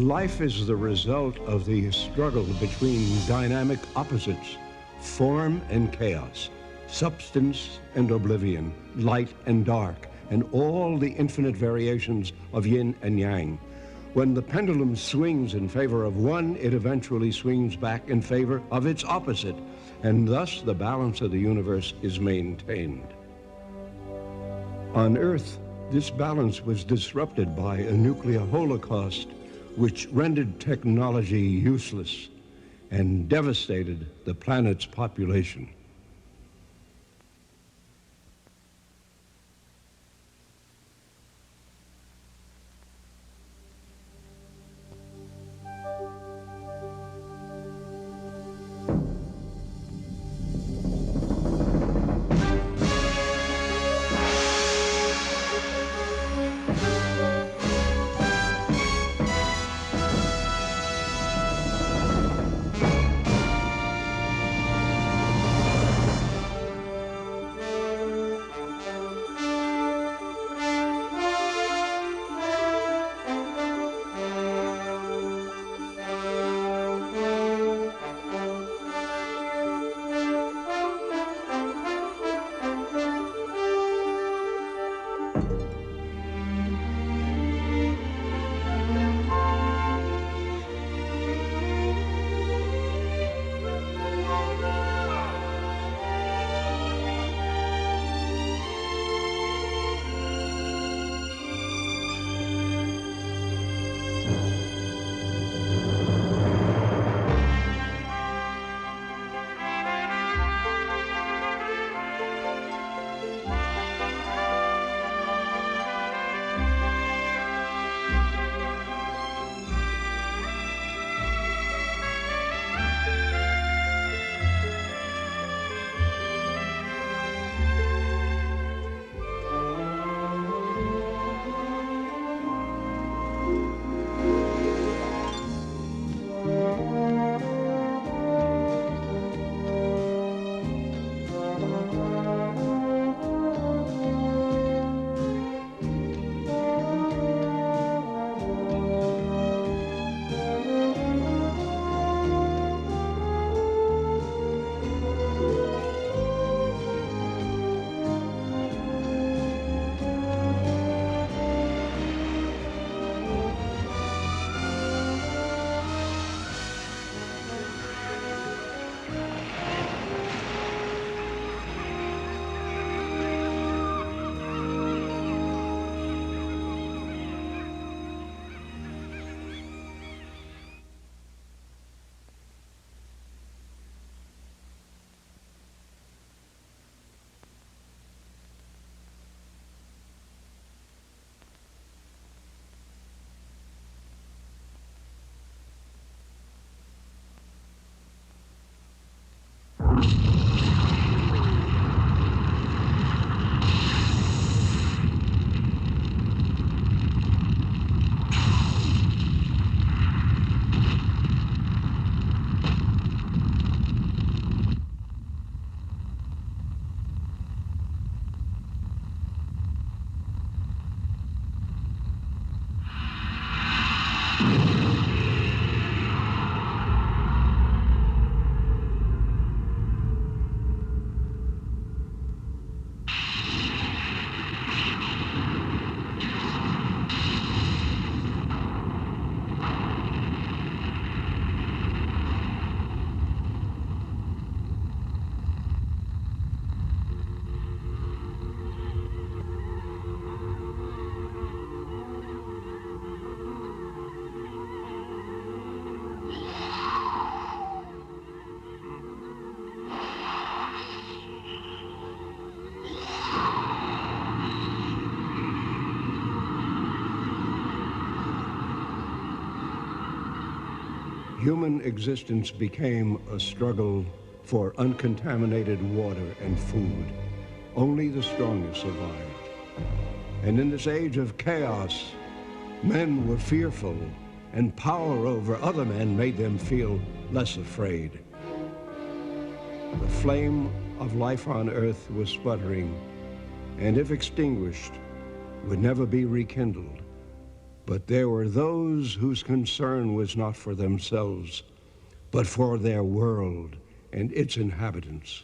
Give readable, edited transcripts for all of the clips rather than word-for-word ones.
Life is the result of the struggle between dynamic opposites, form and chaos, substance and oblivion, light and dark, and all the infinite variations of yin and yang. When the pendulum swings in favor of one, it eventually swings back in favor of its opposite, and thus the balance of the universe is maintained. On Earth, this balance was disrupted by a nuclear holocaust which rendered technology useless and devastated the planet's population. Human existence became a struggle for uncontaminated water and food. Only the strongest survived. And in this age of chaos, men were fearful, and power over other men made them feel less afraid. The flame of life on Earth was sputtering, and if extinguished, would never be rekindled. But there were those whose concern was not for themselves, but for their world and its inhabitants.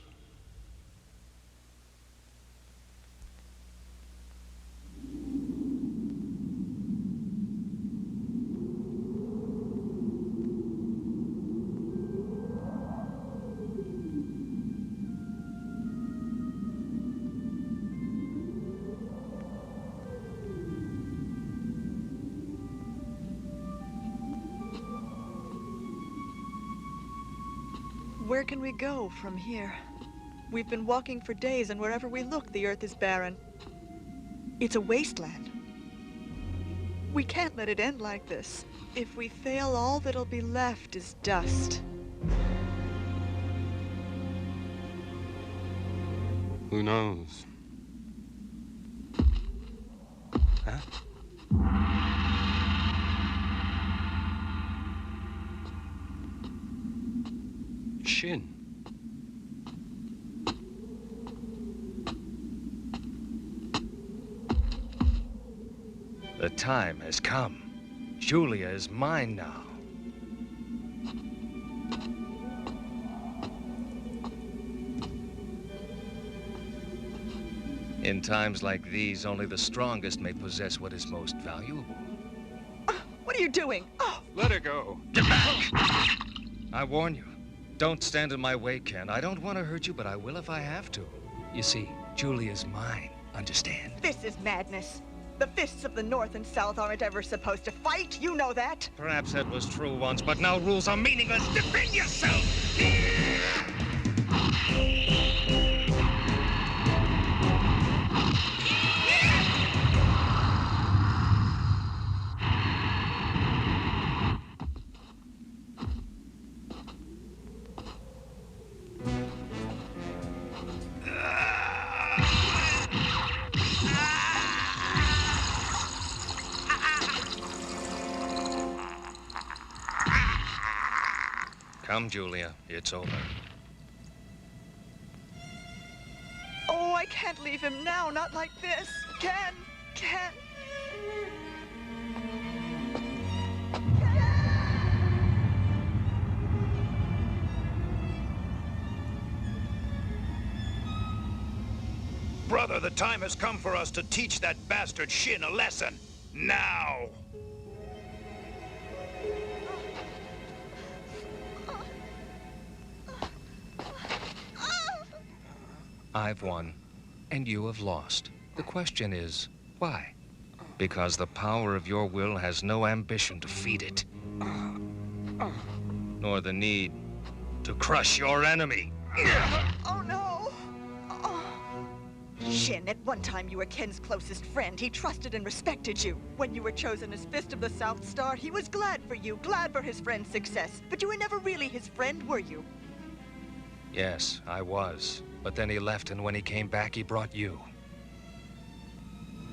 Where can we go from here? We've been walking for days, and wherever we look, the earth is barren. It's a wasteland. We can't let it end like this. If we fail, all that'll be left is dust. Who knows? Huh? Shin. The time has come. Julia is mine now. In times like these, only the strongest may possess what is most valuable. What are you doing? Oh! Let her go. Get back! I warn you, don't stand in my way, Ken. I don't want to hurt you, but I will if I have to. You see, Julia's mine, understand? This is madness. The fists of the North and South aren't ever supposed to fight. You know that. Perhaps that was true once, but now rules are meaningless. Defend yourself! Come, Julia. It's over. Oh, I can't leave him now. Not like this. Ken! Ken! Brother, the time has come for us to teach that bastard Shin a lesson. Now! I've won, and you have lost. The question is, why? Because the power of your will has no ambition to feed it, nor the need to crush your enemy. Oh, no! Oh. Shin, at one time you were Ken's closest friend. He trusted and respected you. When you were chosen as Fist of the South Star, he was glad for you, glad for his friend's success. But you were never really his friend, were you? Yes, I was. But then he left, and when he came back, he brought you.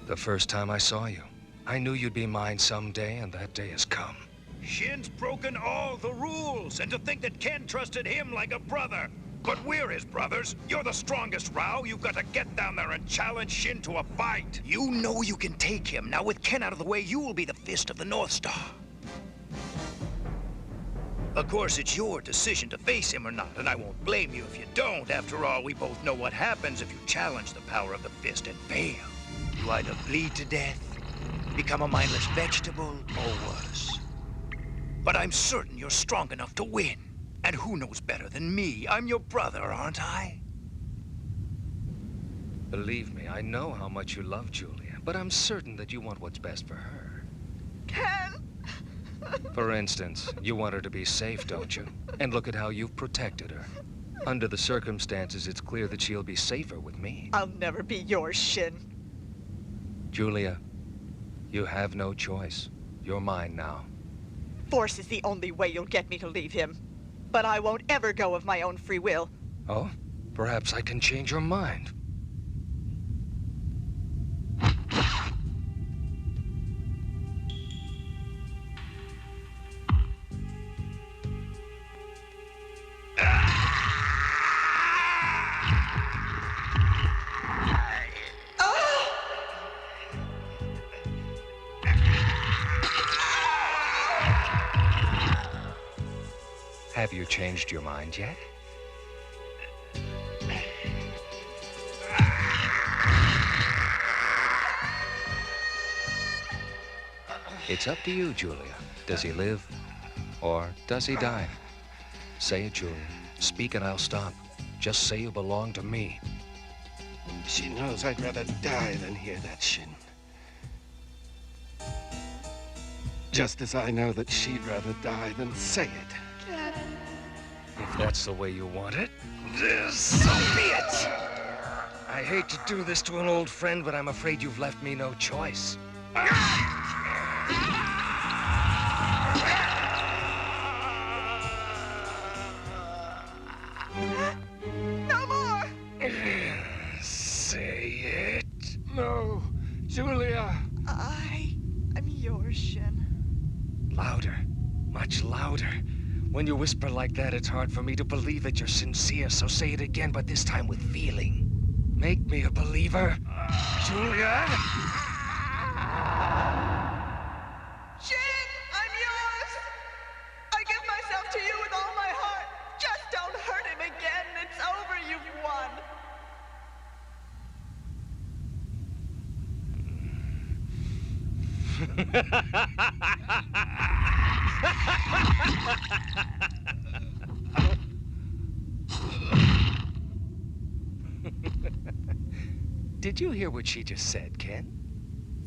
The first time I saw you, I knew you'd be mine someday, and that day has come. Shin's broken all the rules, and to think that Ken trusted him like a brother. But we're his brothers. You're the strongest, Rao. You've got to get down there and challenge Shin to a fight. You know you can take him. Now with Ken out of the way, you will be the Fist of the North Star. Of course, it's your decision to face him or not, and I won't blame you if you don't. After all, we both know what happens if you challenge the power of the Fist and fail. You either bleed to death, become a mindless vegetable, or worse. But I'm certain you're strong enough to win. And who knows better than me? I'm your brother, aren't I? Believe me, I know how much you love Julia, but I'm certain that you want what's best for her. Ken! For instance, you want her to be safe, don't you? And look at how you've protected her. Under the circumstances, it's clear that she'll be safer with me. I'll never be yours, Shin. Julia, you have no choice. You're mine now. Force is the only way you'll get me to leave him. But I won't ever go of my own free will. Oh? Perhaps I can change your mind. Have you changed your mind yet? It's up to you, Julia. Does he live or does he die? Say it, Julia. Speak and I'll stop. Just say you belong to me. She knows I'd rather die than hear that Shin. Just as I know that she'd rather die than say it. Ken. If that's the way you want it, so be it! I hate to do this to an old friend, but I'm afraid you've left me no choice. No more! Say it. No, Julia. I'm yours, Shin. Louder. Much louder. When you whisper like that, it's hard for me to believe that you're sincere, so say it again, but this time with feeling. Make me a believer. Julia? Shin, I'm yours! I give myself to you with all my heart. Just don't hurt him again. It's over. You've won. Did you hear what she just said, Ken?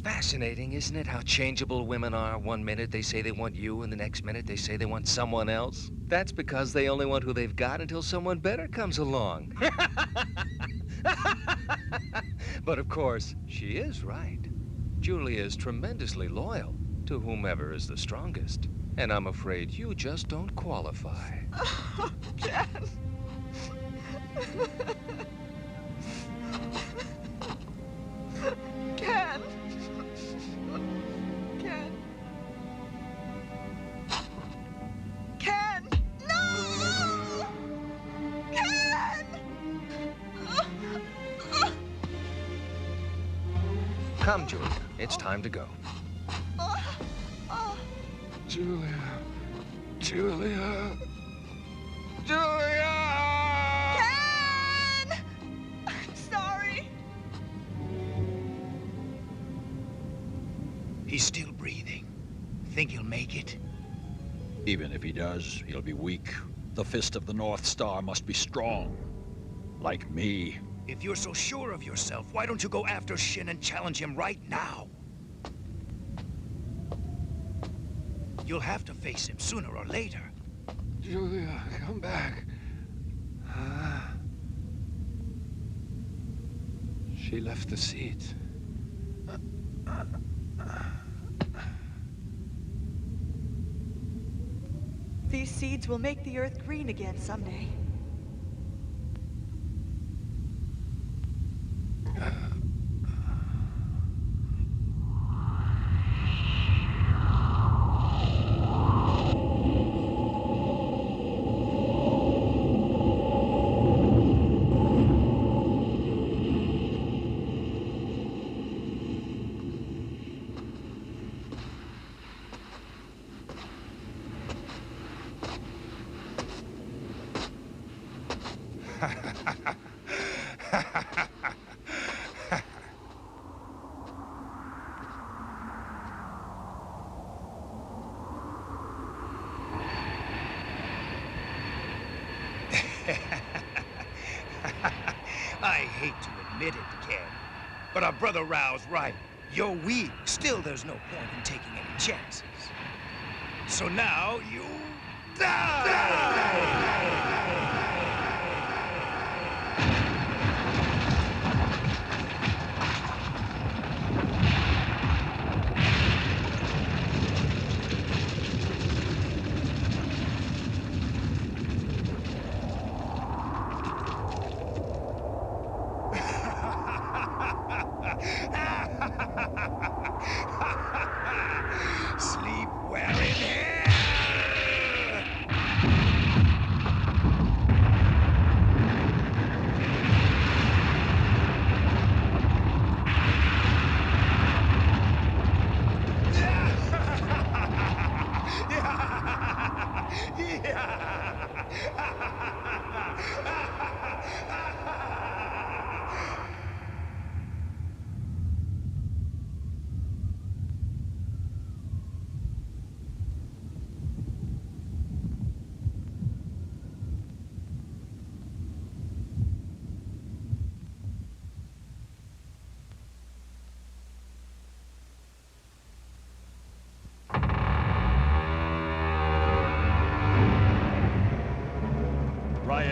Fascinating, isn't it, how changeable women are? One minute they say they want you, and the next minute they say they want someone else. That's because they only want who they've got until someone better comes along. But of course, she is right. Julia is tremendously loyal to whomever is the strongest. And I'm afraid you just don't qualify. Ken. Ken. Ken. Ken. No! Ken! Come, Julia. It's time to go. Julia. Julia. Julia! Ken! I'm sorry. He's still breathing. Think he'll make it? Even if he does, he'll be weak. The fist of the North Star must be strong. Like me. If you're so sure of yourself, why don't you go after Shin and challenge him right now? You'll have to face him sooner or later. Julia, come back. She left the seat. These seeds will make the earth green again someday. I hate to admit it, Ken, but our brother Rao's right. You're weak. Still, there's no point in taking any chances. So now you die! Sleep well in hell!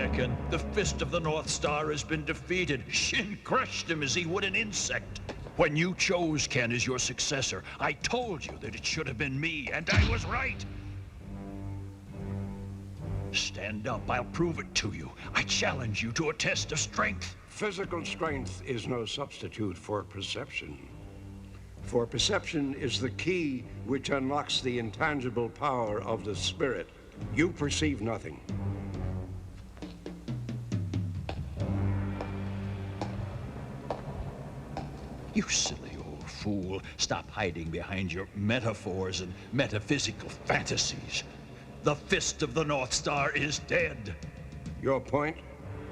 Ryakan, the Fist of the North Star has been defeated. Shin crushed him as he would an insect. When you chose Ken as your successor, I told you that it should have been me, and I was right. Stand up, I'll prove it to you. I challenge you to a test of strength. Physical strength is no substitute for perception. For perception is the key which unlocks the intangible power of the spirit. You perceive nothing. You silly old fool. Stop hiding behind your metaphors and metaphysical fantasies. The Fist of the North Star is dead. Your point?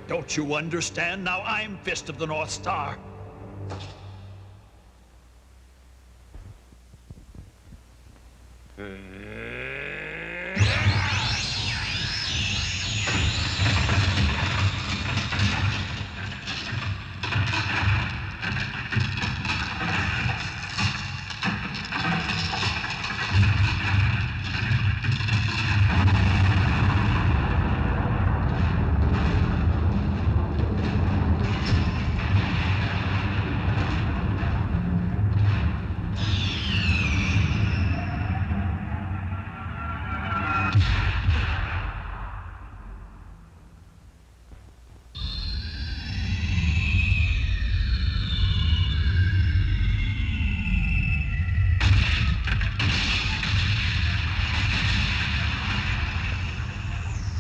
Don't you understand? Now I'm Fist of the North Star.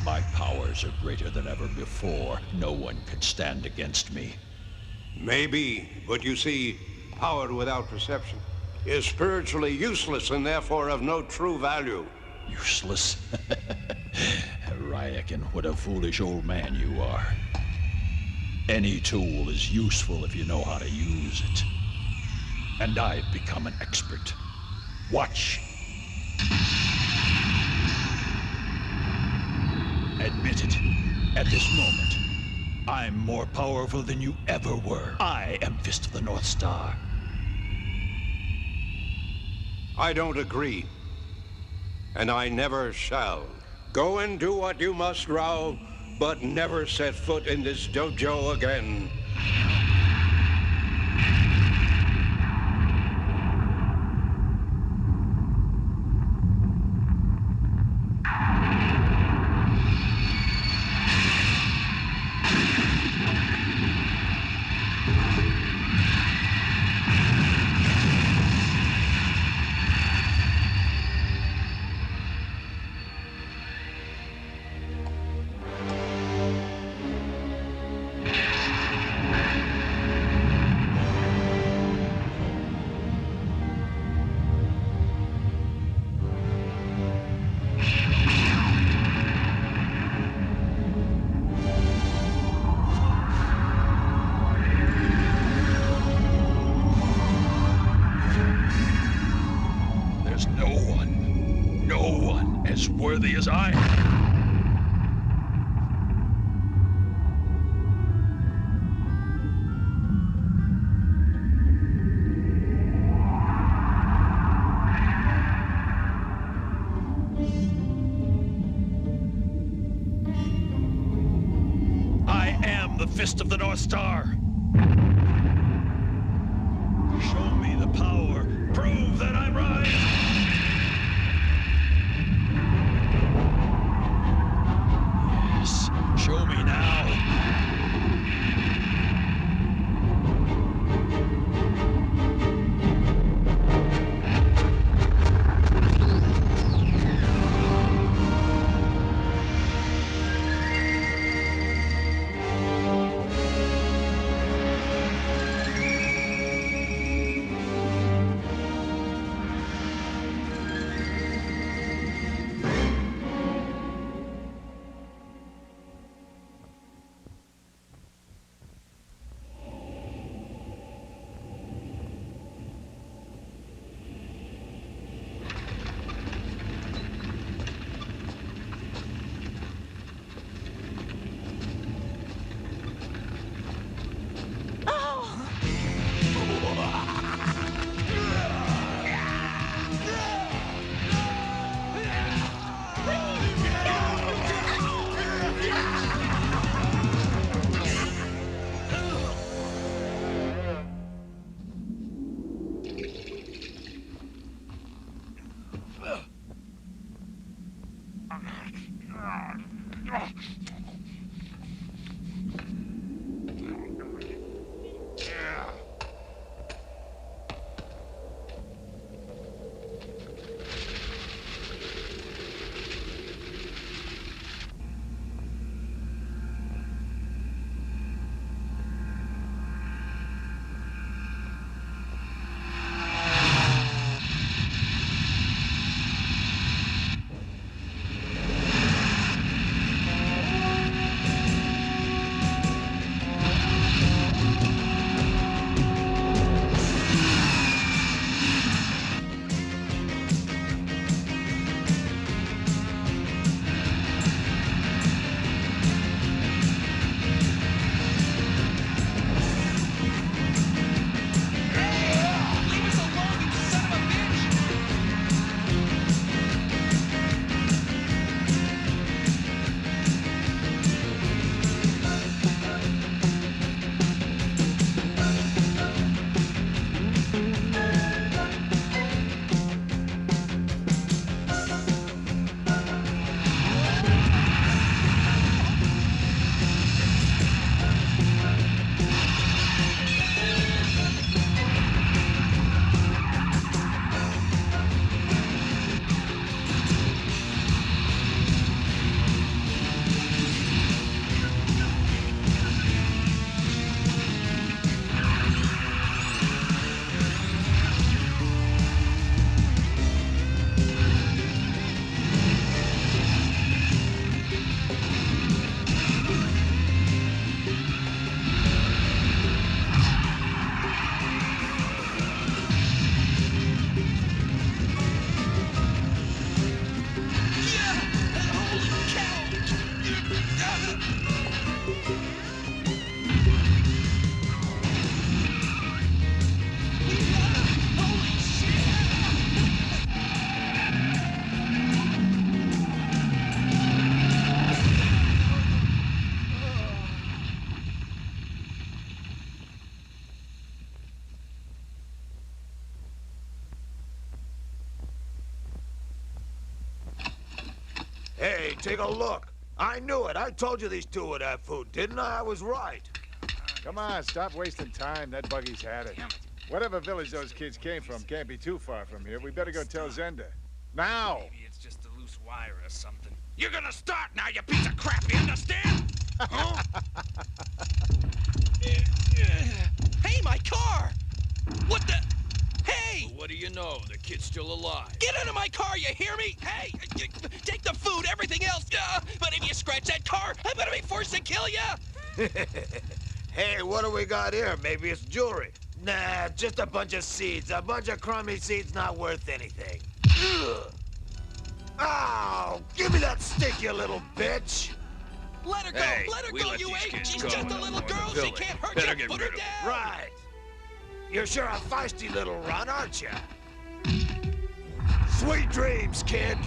My powers are greater than ever before. No one can stand against me. Maybe, but you see, power without perception is spiritually useless and therefore of no true value. Useless? Ryakan, what a foolish old man you are. Any tool is useful if you know how to use it. And I've become an expert. Watch. Admit it. At this moment, I'm more powerful than you ever were. I am Fist of the North Star. I don't agree. And I never shall. Go and do what you must, Rao, but never set foot in this dojo again. There's no one as worthy as I am. I am the Fist of the North Star. Show me the power. Prove that I'm right. Yes, show me now. Hey, take a look. I knew it. I told you these two would have food, didn't I? I was right. Come on, stop wasting time. That buggy's had it. Whatever village those kids came from can't be too far from here. We better go tell Zenda. Now! Maybe it's just a loose wire or something. You're gonna start now, you piece of crap, you understand? Huh? Hey, my car! What the? Hey! Well, what do you know? The kid's still alive. Get out of my car, you hear me? Hey! Take the food, everything else. But if you scratch that car, I'm gonna be forced to kill you! Hey, what do we got here? Maybe it's jewelry. Nah, just a bunch of seeds. A bunch of crummy seeds not worth anything. Ugh. Ow! Give me that stick, you little bitch! Let her go! Hey, Let her we go, let you these ain't! kids She's go just a and little go in the girl, she village. can't hurt Better you! get Put rid her of down! Right. You're sure a feisty little runt, aren't you? Sweet dreams, kid!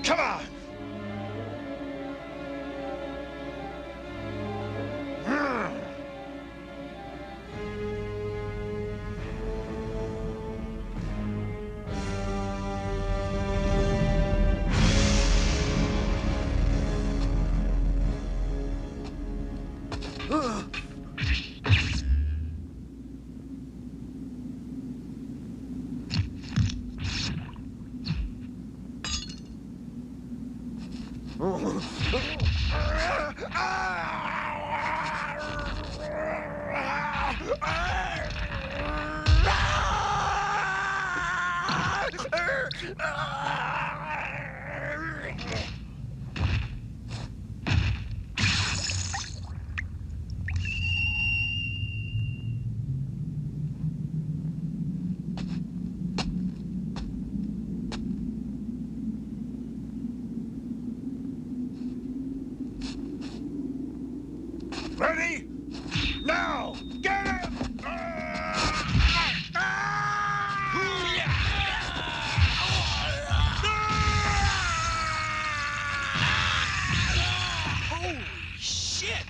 Come on! Ready? Now! Get him! Holy shit!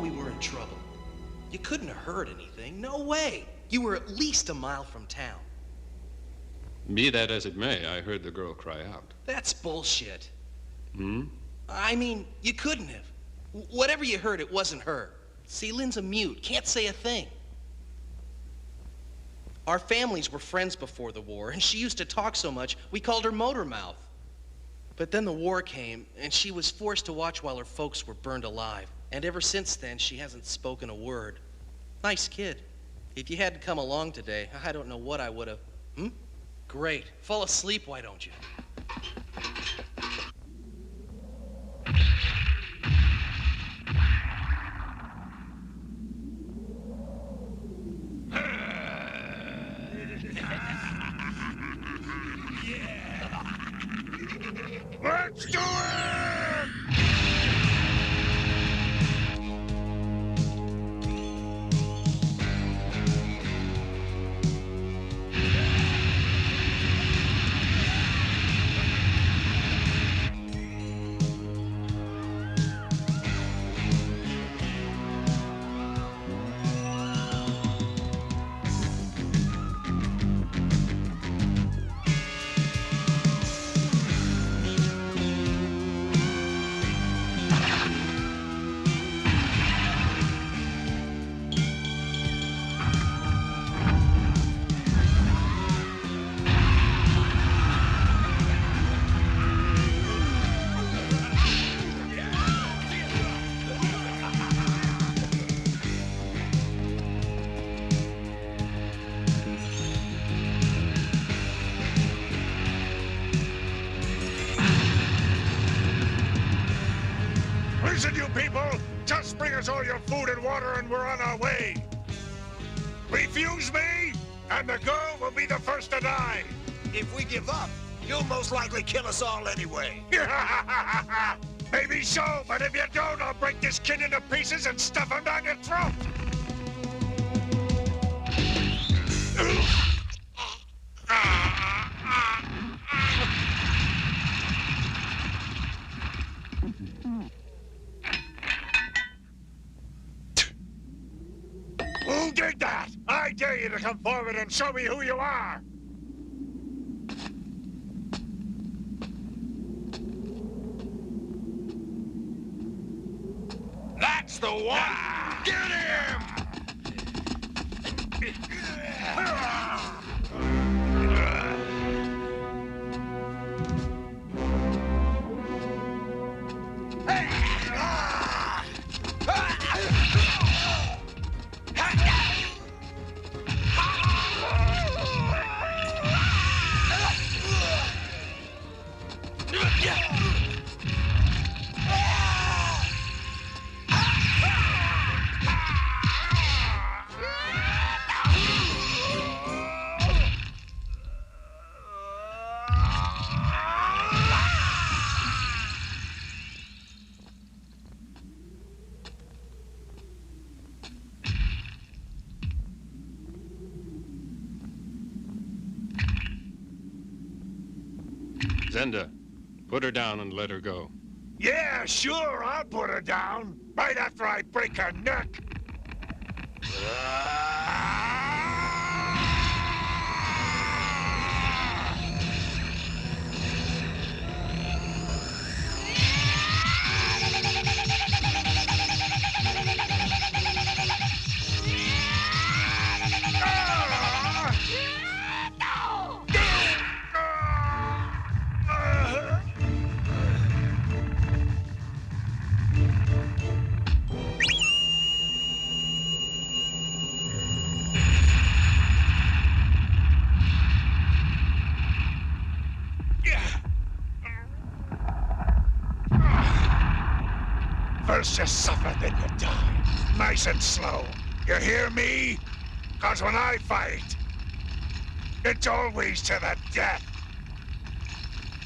we were in trouble. You couldn't have heard anything. No way. You were at least a mile from town. Be that as it may, I heard the girl cry out. That's bullshit. Hmm? I mean, you couldn't have. Whatever you heard, it wasn't her. See, Lynn's a mute. Can't say a thing. Our families were friends before the war, and she used to talk so much, we called her Motor Mouth. But then the war came, and she was forced to watch while her folks were burned alive. And ever since then, she hasn't spoken a word. Nice kid. If you hadn't come along today, I don't know what I would have. Hmm? Great. Fall asleep, why don't you? Let's do it! Listen, you people! Just bring us all your food and water and we're on our way! Refuse me, and the girl will be the first to die! If we give up, you'll most likely kill us all anyway. Maybe so, but if you don't, I'll break this kid into pieces and stuff him down your throat! Who did that? I dare you to come forward and show me who you are! That's the one! Get him! Zenda, put her down and let her go. Yeah, sure, I'll put her down. Right after I break her neck. First you suffer, then you die. Nice and slow. You hear me? 'Cause when I fight, it's always to the death.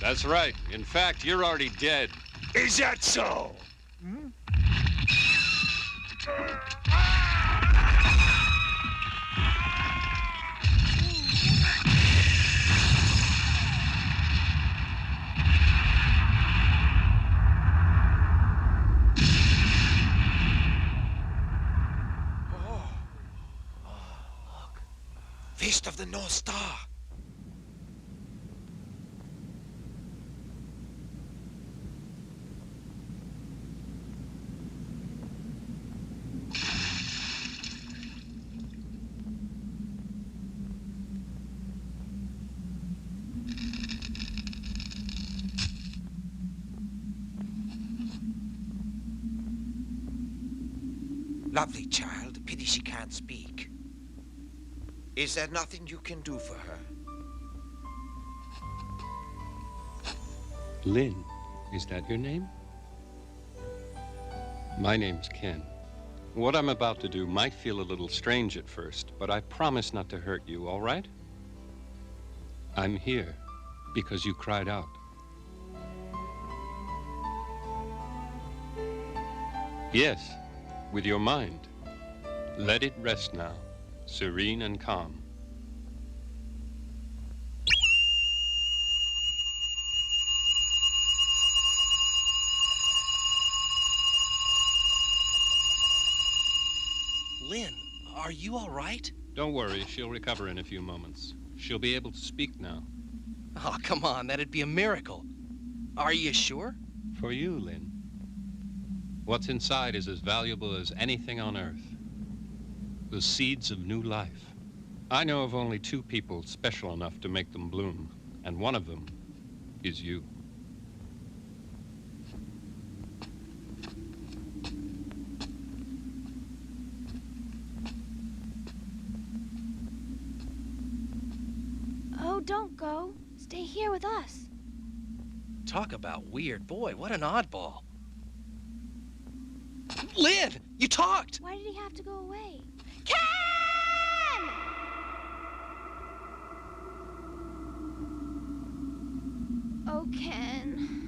That's right. In fact, you're already dead. Is that so? Fist of the North Star. Lovely child. Pity she can't speak. Is there nothing you can do for her? Lynn, is that your name? My name's Ken. What I'm about to do might feel a little strange at first, but I promise not to hurt you, all right? I'm here because you cried out. Yes, with your mind. Let it rest now, serene and calm. Lynn, are you all right? Don't worry, she'll recover in a few moments. She'll be able to speak now. Oh, come on, that'd be a miracle. Are you sure? For you, Lynn. What's inside is as valuable as anything on Earth. The seeds of new life. I know of only 2 people special enough to make them bloom, and one of them is you. Oh, don't go. Stay here with us. Talk about weird. Boy, what an oddball. Lynn, you talked! Why did he have to go away? Ken! Oh, Ken.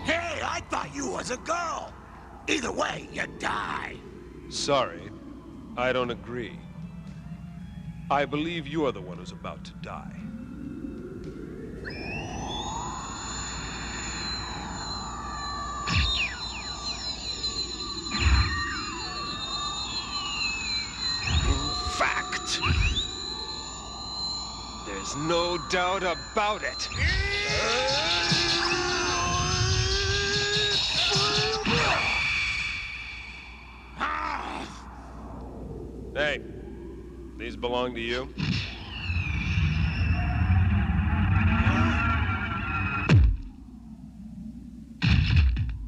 Hey, I thought you was a girl. Either way, you die. Sorry, I don't agree. I believe you are the one who's about to die. In fact, there's no doubt about it. Hey, these belong to you?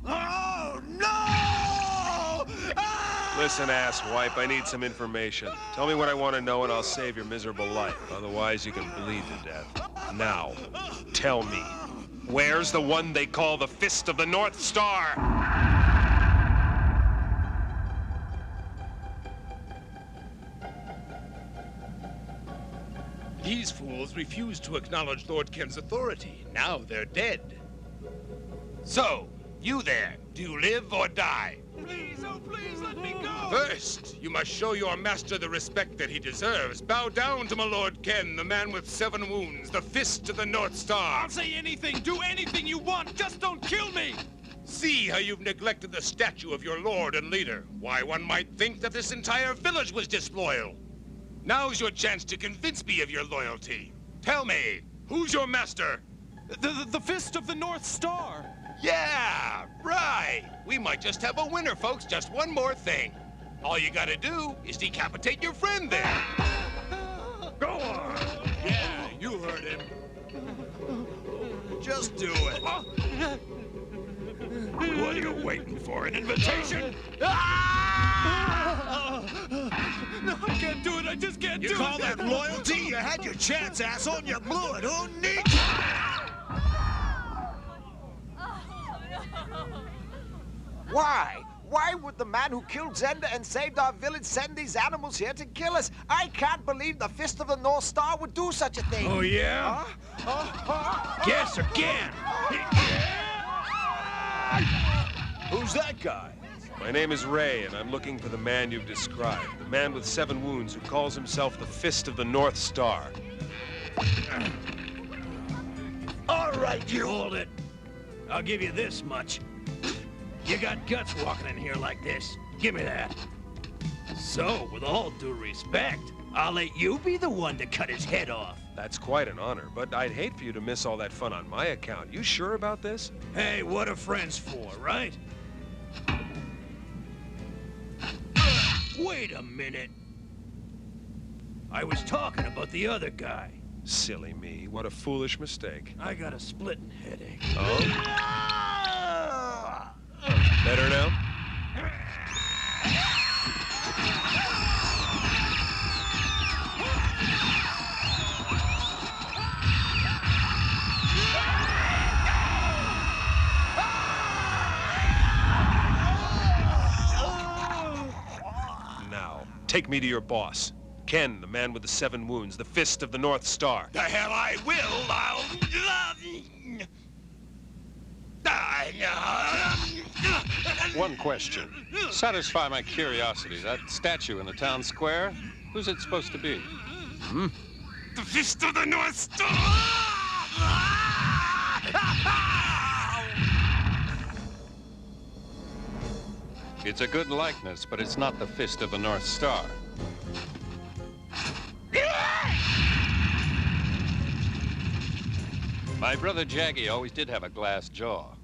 Oh, no! Listen, asswipe, I need some information. Tell me what I want to know and I'll save your miserable life. Otherwise, you can bleed to death. Now, tell me, where's the one they call the Fist of the North Star? These fools refused to acknowledge Lord Ken's authority. Now they're dead. So, you there, do you live or die? Please, oh please, let me go! First, you must show your master the respect that he deserves. Bow down to my Lord Ken, the man with 7 wounds, the Fist of the North Star. I'll say anything, do anything you want, just don't kill me! See how you've neglected the statue of your lord and leader. Why, one might think that this entire village was disloyal. Now's your chance to convince me of your loyalty. Tell me, who's your master? The Fist of the North Star! Yeah, right. We might just have a winner, folks. Just one more thing. All you gotta do is decapitate your friend there. Go on. Yeah, you heard him. Just do it. What are you waiting for? An invitation? Ah! No, I can't do it. I just can't do it. You call that loyalty? You had your chance, asshole, and you blew it. Who needs you? Why? Why would the man who killed Zenda and saved our village send these animals here to kill us? I can't believe the Fist of the North Star would do such a thing. Oh, yeah? Guess again. Who's that guy? My name is Ray, and I'm looking for the man you've described. The man with 7 wounds who calls himself the Fist of the North Star. All right, you hold it. I'll give you this much. You got guts walking in here like this. Give me that. So, with all due respect, I'll let you be the one to cut his head off. That's quite an honor, but I'd hate for you to miss all that fun on my account. You sure about this? Hey, what are friends for, right? Wait a minute. I was talking about the other guy. Silly me. What a foolish mistake. I got a splitting headache. Oh? Better now? Now, take me to your boss. Ken, the man with the 7 wounds, the Fist of the North Star. The hell I will. One question. Satisfy my curiosity. That statue in the town square, who's it supposed to be? The Fist of the North Star! It's a good likeness, but it's not the Fist of the North Star. My brother Jaggy always did have a glass jaw.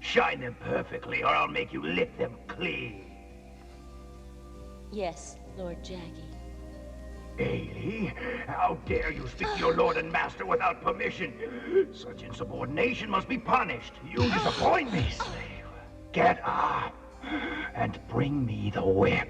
Shine them perfectly, or I'll make you lick them clean. Yes, Lord Jaggy. Ailey, how dare you speak to your lord and master without permission? Such insubordination must be punished. You disappoint me, slave. Get up and bring me the whip.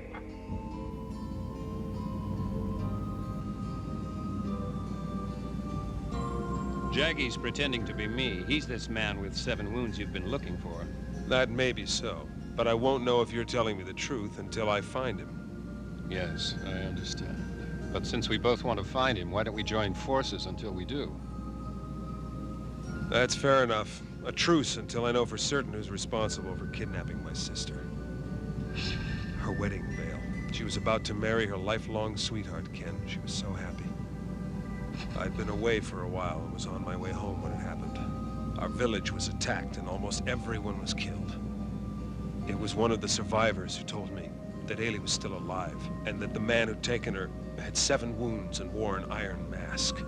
Jaggy's pretending to be me. He's this man with 7 wounds you've been looking for. That may be so, but I won't know if you're telling me the truth until I find him. Yes, I understand. But since we both want to find him, why don't we join forces until we do? That's fair enough. A truce until I know for certain who's responsible for kidnapping my sister. Her wedding veil. She was about to marry her lifelong sweetheart, Ken. She was so happy. I'd been away for a while and was on my way home when it happened. Our village was attacked and almost everyone was killed. It was one of the survivors who told me that Ailey was still alive and that the man who'd taken her had 7 wounds and wore an iron mask.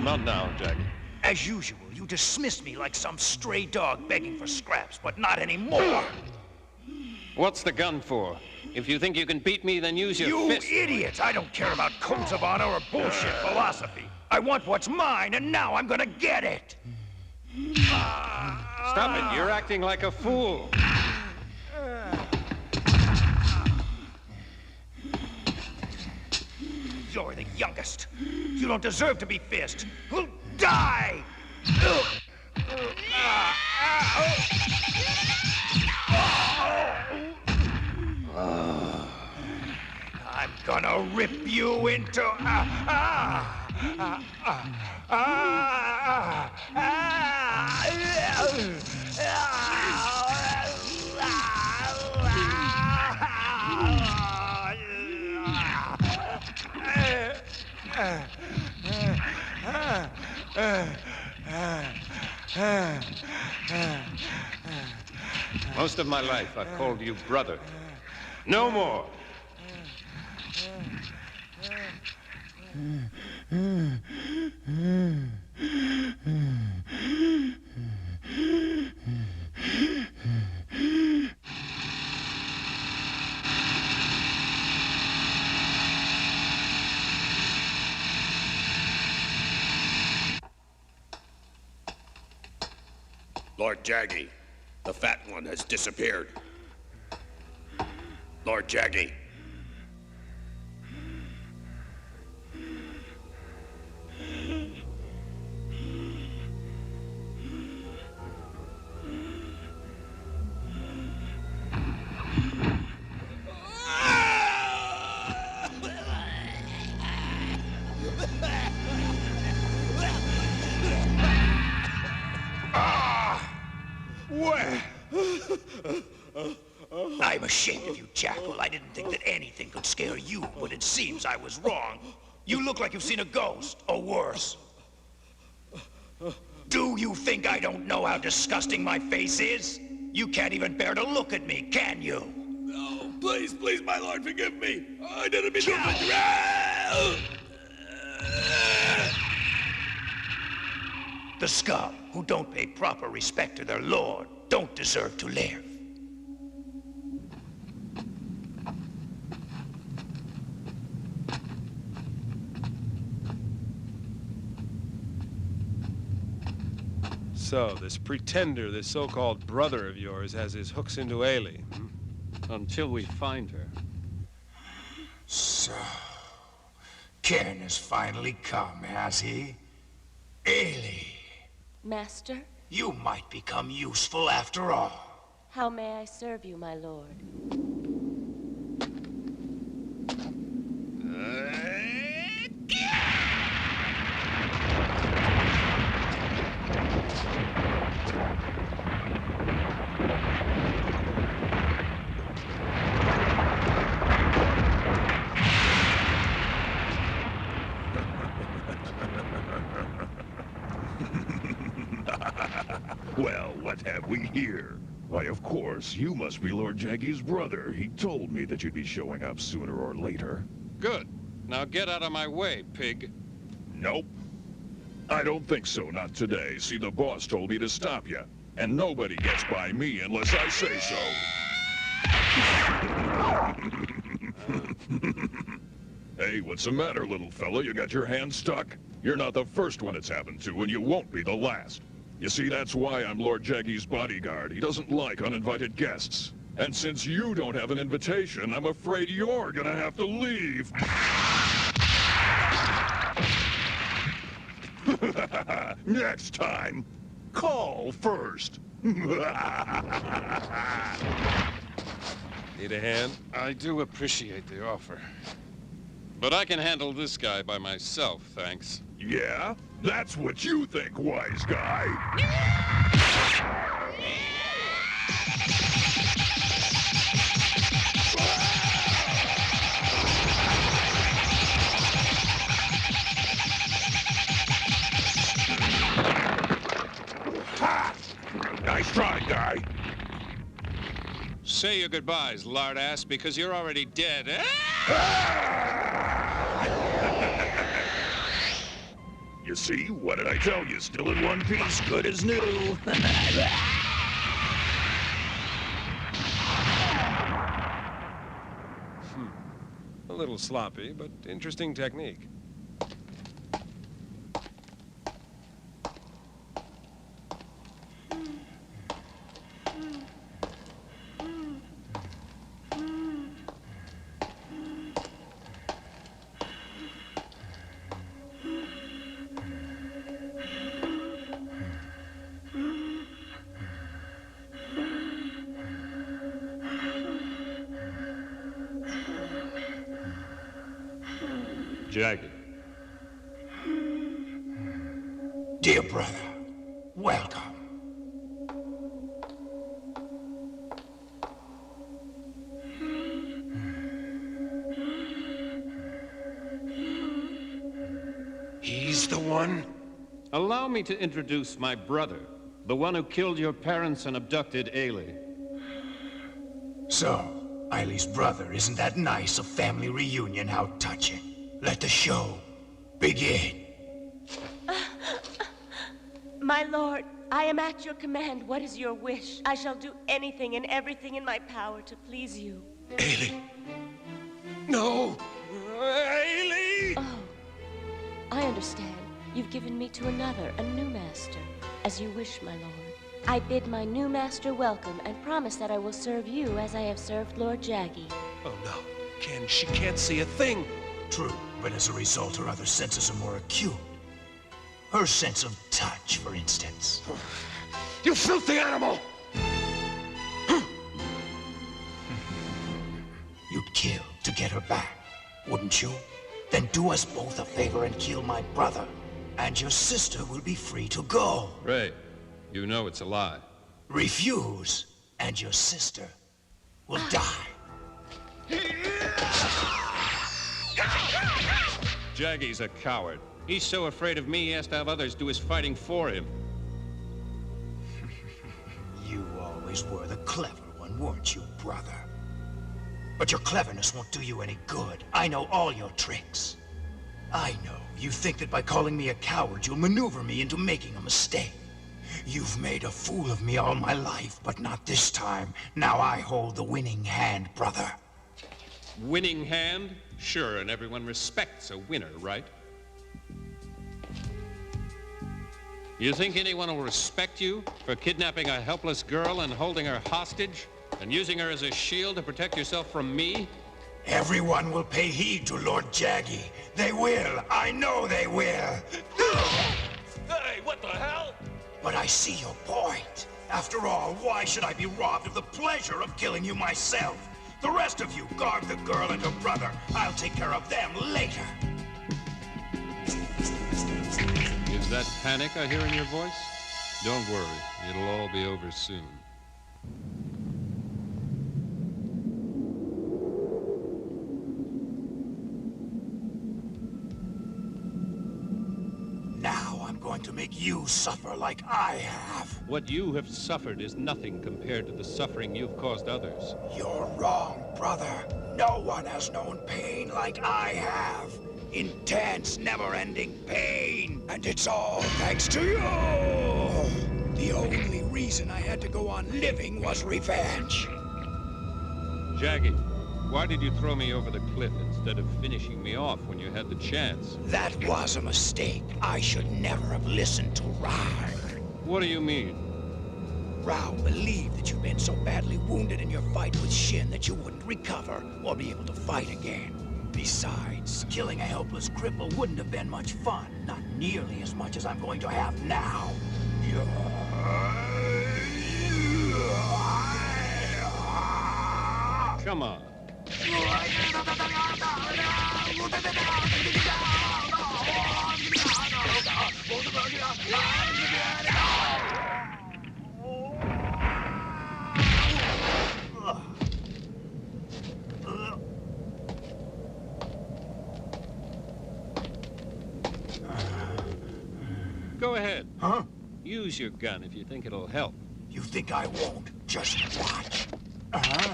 Not now, Jaggy. As usual, you dismiss me like some stray dog begging for scraps, but not anymore. What's the gun for? If you think you can beat me, then use your fist. You idiot! I don't care about codes of honor or bullshit philosophy. I want what's mine, and now I'm gonna get it. Stop it. You're acting like a fool. You're the youngest. You don't deserve to be fist. Die! I'm gonna rip you into... Most of my life, I've called you brother. No more. Lord Jaggy, the fat one has disappeared. Lord Jaggy. Where? I'm ashamed of you, Jackal. I didn't think that anything could scare you, but it seems I was wrong. You look like you've seen a ghost, or worse. Do you think I don't know how disgusting my face is? You can't even bear to look at me, can you? No, please, please, my lord, forgive me. I didn't mean The scum, who don't pay proper respect to their lord, don't deserve to live. So, this pretender, this so-called brother of yours, has his hooks into Ailey. Until we find her. So, Ken has finally come, has he? Ailey, Master, you might become useful after all. how may I serve you, my lord? Well, what have we here? Why, of course, you must be Lord Jaggy's brother. He told me that you'd be showing up sooner or later. Good. Now get out of my way, pig. Nope. I don't think so, not today. See, the boss told me to stop you. And nobody gets by me unless I say so. Hey, what's the matter, little fella? You got your hand stuck? You're not the first one it's happened to, and you won't be the last. You see, that's why I'm Lord Jaggy's bodyguard. He doesn't like uninvited guests. And since you don't have an invitation, I'm afraid you're gonna have to leave. Next time, call first. Need a hand? I do appreciate the offer. But I can handle this guy by myself, thanks. Yeah? That's what you think, wise guy. Ha! Nice try, guy. Say your goodbyes, lard-ass, because you're already dead, eh? You see? What did I tell you? Still in one piece, good as new. A little sloppy, but interesting technique. Jaggy. Dear brother, welcome. He's the one? Allow me to introduce my brother, the one who killed your parents and abducted Ailey. So, Eiley's brother, isn't that nice? A family reunion, how touching. Let the show begin. My lord, I am at your command. What is your wish? I shall do anything and everything in my power to please you. Ailey! No! Ailey! Oh, I understand. You've given me to another, a new master. As you wish, my lord. I bid my new master welcome and promise that I will serve you as I have served Lord Jaggy. Oh no, Ken, she can't see a thing. True, but as a result, her other senses are more acute. Her sense of touch, for instance. You filthy animal! You'd kill to get her back, wouldn't you? Then do us both a favor and kill my brother, and your sister will be free to go. Ray, you know it's a lie. Refuse, and your sister will die. Jaggy's a coward. He's so afraid of me, he has to have others do his fighting for him. You always were the clever one, weren't you, brother? But your cleverness won't do you any good. I know all your tricks. I know you think that by calling me a coward, you'll maneuver me into making a mistake. You've made a fool of me all my life, but not this time. Now I hold the winning hand, brother. Winning hand? Sure, and everyone respects a winner, right? You think anyone will respect you for kidnapping a helpless girl and holding her hostage? And using her as a shield to protect yourself from me? Everyone will pay heed to Lord Jaggy. They will. I know they will. Hey, what the hell? But I see your point. After all, why should I be robbed of the pleasure of killing you myself? The rest of you, guard the girl and her brother. I'll take care of them later. Is that panic I hear in your voice? Don't worry, it'll all be over soon. Now I'm going to make you suffer like I have. What you have suffered is nothing compared to the suffering you've caused others. You're wrong, brother. No one has known pain like I have. Intense, never-ending pain. And it's all thanks to you. The only reason I had to go on living was revenge. Jaggy, why did you throw me over the cliff instead of finishing me off when you had the chance? That was a mistake. I should never have listened to Rao. What do you mean? Rao believed that you'd been so badly wounded in your fight with Shin that you wouldn't recover or be able to fight again. Besides, killing a helpless cripple wouldn't have been much fun. Not nearly as much as I'm going to have now. Come on. Go ahead. Huh? Use your gun if you think it'll help. You think I won't? Just watch.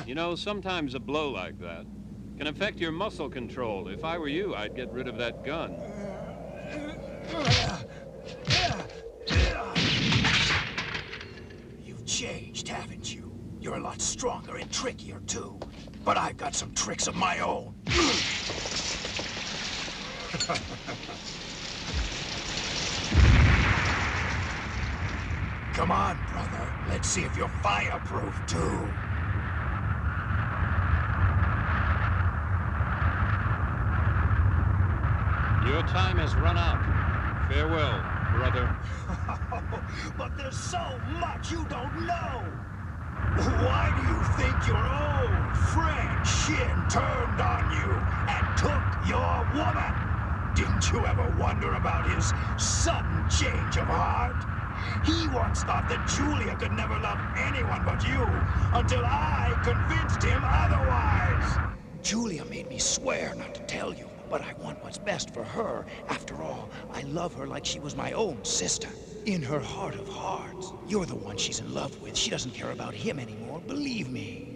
You know, sometimes a blow like that can affect your muscle control. If I were you, I'd get rid of that gun. You've changed, haven't you? You're a lot stronger and trickier, too. But I've got some tricks of my own. Come on, brother. Let's see if you're fireproof, too. Your time has run out. Farewell, brother. But there's so much you don't know. Why do you think your old friend Shin turned on you and took your woman? Didn't you ever wonder about his sudden change of heart? He once thought that Julia could never love anyone but you, until I convinced him otherwise. Julia made me swear not to tell you, but I want what's best for her. After all, I love her like she was my own sister. In her heart of hearts, you're the one she's in love with. She doesn't care about him anymore, believe me.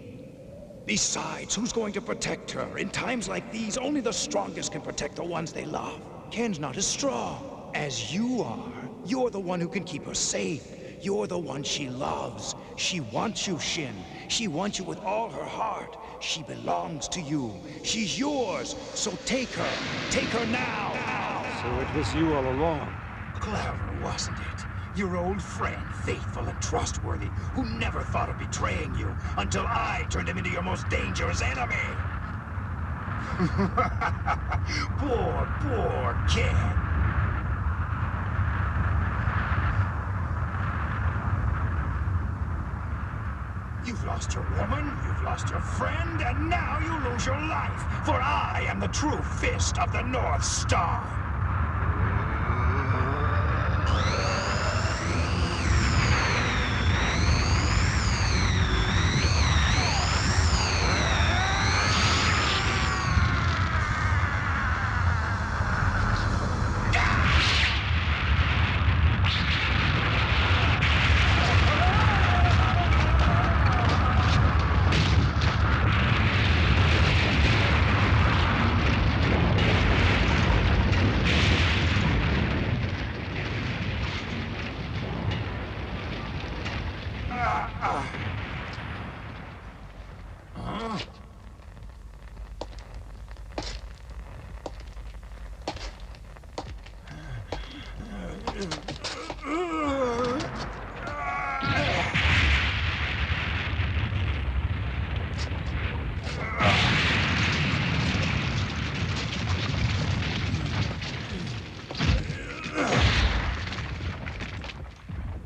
Besides, who's going to protect her? In times like these, only the strongest can protect the ones they love. Ken's not as strong as you are. You're the one who can keep her safe. You're the one she loves. She wants you, Shin. She wants you with all her heart. She belongs to you. She's yours. So take her. Take her now. So it was you all along. Clever, wasn't it? Your old friend, faithful and trustworthy, who never thought of betraying you until I turned him into your most dangerous enemy. Poor Ken. You've lost your woman, you've lost your friend, and now you lose your life. For I am the true fist of the North Star.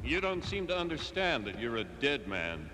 You don't seem to understand that you're a dead man.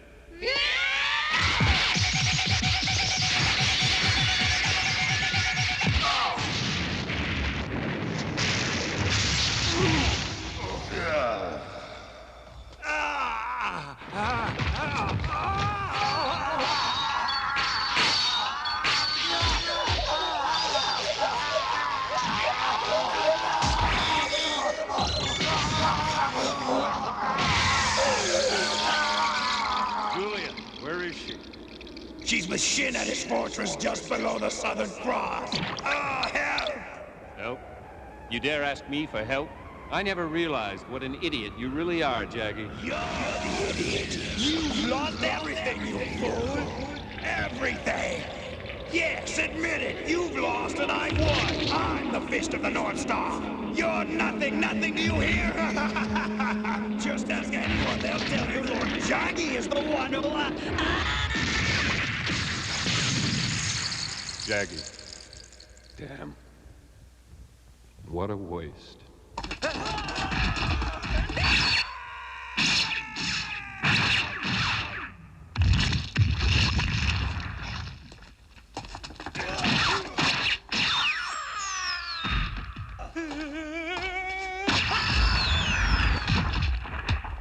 Julia, where is she? She's with Shin at his fortress just below the Southern Cross. Help! Help? You dare ask me for help? I never realized what an idiot you really are, Jaggy. You're the idiot. You've lost everything, you fool. Everything. Yes, admit it. You've lost and I won. I'm the fist of the North Star. You're nothing, do you hear? Just ask anyone. They'll tell you Lord Jaggy is the one who... Jaggy. Damn. What a waste.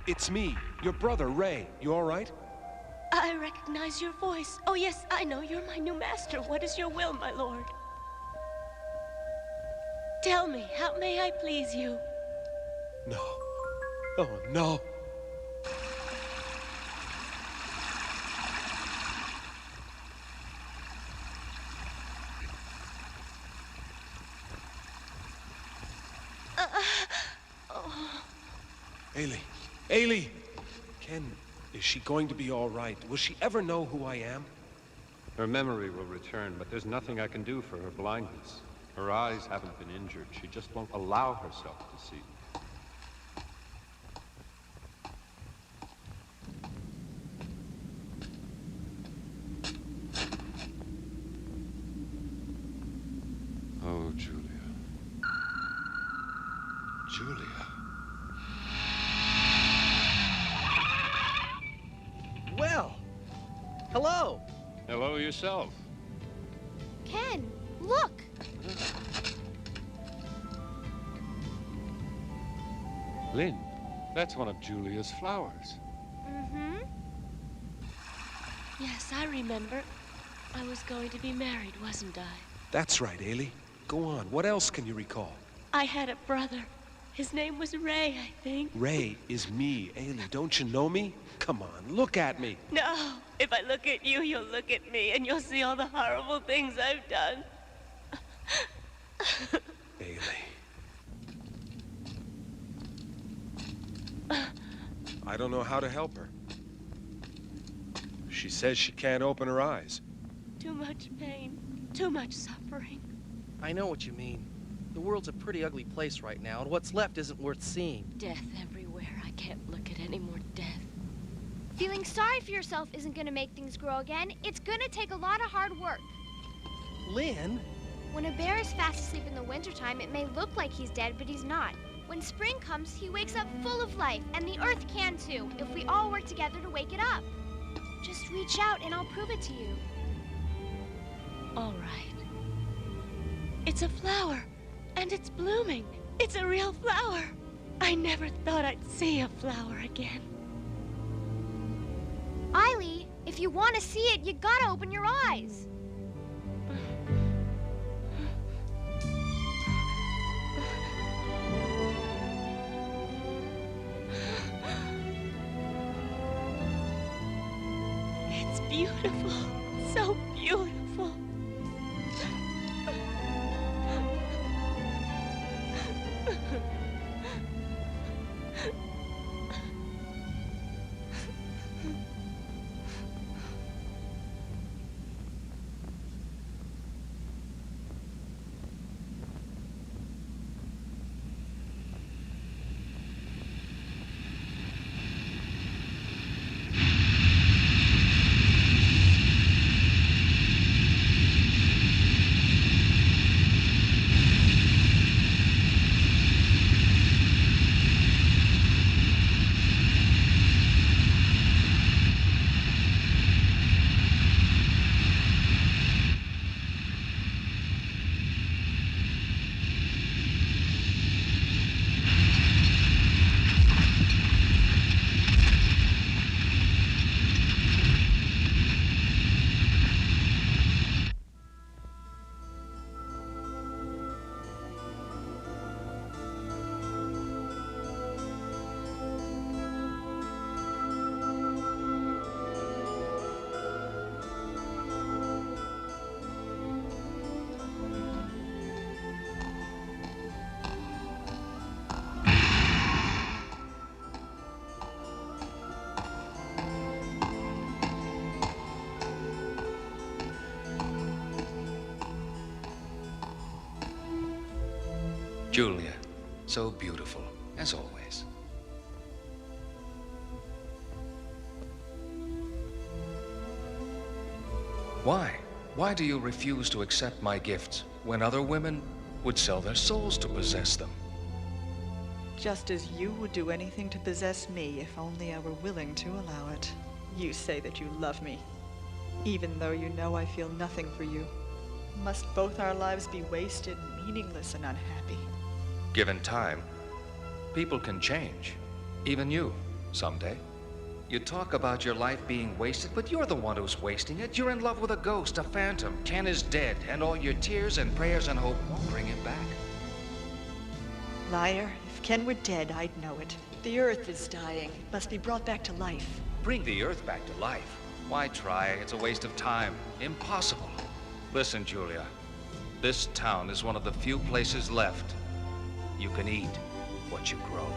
It's me, your brother, Ray. You all right? I recognize your voice. Oh, yes, I know. You're my new master. What is your will, my lord? Tell me, how may I please you? No. Oh, no. Ailey! Ken, is she going to be all right? Will she ever know who I am? Her memory will return, but there's nothing I can do for her blindness. Her eyes haven't been injured. She just won't allow herself to see. Oh, Julia. Julia. Well, hello. Hello yourself. Ken, look. Lynn, that's one of Julia's flowers. Mm-hmm. Yes, I remember. I was going to be married, wasn't I? That's right, Ailey. Go on. What else can you recall? I had a brother. His name was Ray, I think. Ray is me, Ailey. Don't you know me? Come on, look at me. No. If I look at you, you'll look at me, and you'll see all the horrible things I've done. Ailey. I don't know how to help her. She says she can't open her eyes. Too much pain. Too much suffering. I know what you mean. The world's a pretty ugly place right now, and what's left isn't worth seeing. Death everywhere. I can't look at any more death. Feeling sorry for yourself isn't gonna make things grow again. It's gonna take a lot of hard work. Lynn? When a bear is fast asleep in the wintertime, it may look like he's dead, but he's not. When spring comes, he wakes up full of life, and the earth can too, if we all work together to wake it up. Just reach out and I'll prove it to you. All right. It's a flower, and it's blooming. It's a real flower. I never thought I'd see a flower again. Eily, if you want to see it, you gotta open your eyes. It's beautiful. So beautiful. Julia, so beautiful, as always. Why? Why do you refuse to accept my gifts when other women would sell their souls to possess them? Just as you would do anything to possess me if only I were willing to allow it. You say that you love me, even though you know I feel nothing for you. Must both our lives be wasted, meaningless, and unhappy? Given time, people can change. Even you, someday. You talk about your life being wasted, but you're the one who's wasting it. You're in love with a ghost, a phantom. Ken is dead, and all your tears and prayers and hope won't bring him back. Liar, if Ken were dead, I'd know it. The Earth is dying. It must be brought back to life. Bring the Earth back to life? Why try? It's a waste of time. Impossible. Listen, Julia. This town is one of the few places left you can eat what you grow.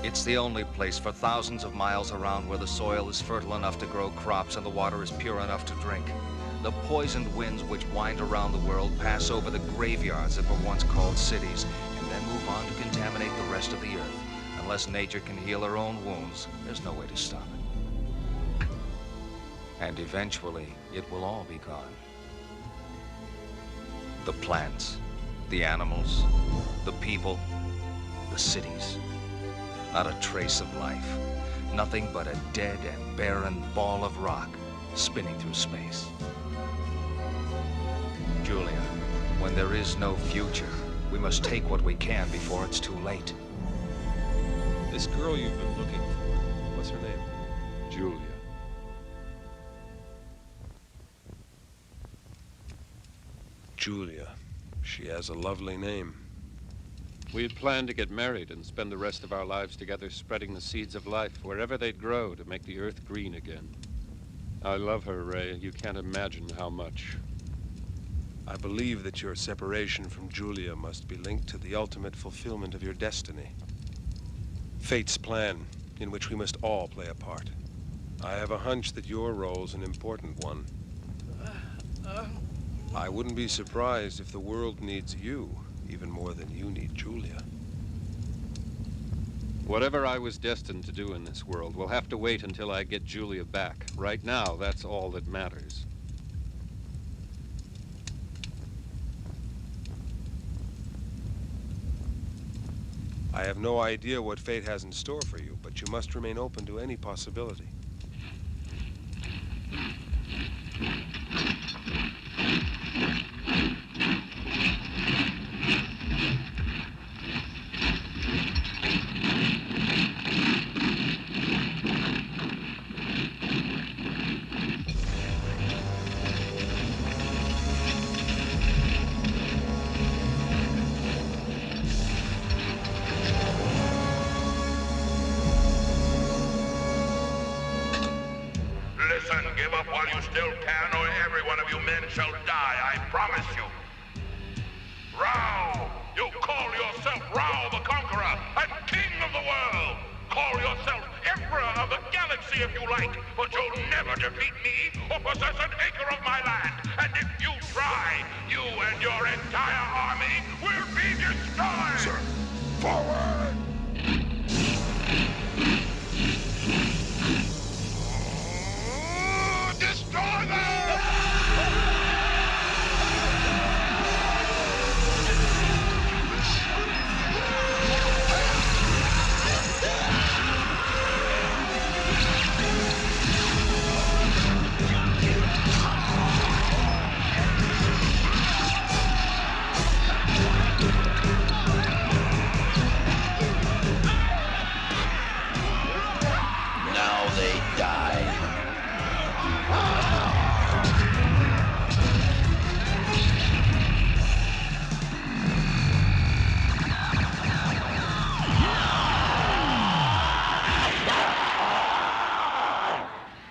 It's the only place for thousands of miles around where the soil is fertile enough to grow crops and the water is pure enough to drink. The poisoned winds which wind around the world pass over the graveyards that were once called cities and then move on to contaminate the rest of the earth. Unless nature can heal her own wounds, there's no way to stop it. And eventually, it will all be gone. The plants, the animals, the people, the cities. Not a trace of life. Nothing but a dead and barren ball of rock spinning through space. Julia, when there is no future, we must take what we can before it's too late. This girl you've been looking for, what's her name? Julia. Julia. She has a lovely name. We had planned to get married and spend the rest of our lives together spreading the seeds of life wherever they'd grow to make the earth green again. I love her, Ray. You can't imagine how much. I believe that your separation from Julia must be linked to the ultimate fulfillment of your destiny. Fate's plan, in which we must all play a part. I have a hunch that your role's an important one. I wouldn't be surprised if the world needs you even more than you need Julia. Whatever I was destined to do in this world will have to wait until I get Julia back. Right now, that's all that matters. I have no idea what fate has in store for you, but you must remain open to any possibility. Listen, give up while you still can, or every one of you men shall die, I promise you. Rao! You call yourself Rao the Conqueror and King of the World! Call yourself Emperor of the Galaxy if you like, but you'll never defeat me or possess an acre of my land. And if you try, you and your entire army will be destroyed! Sir, forward! Destroy them! Now they die.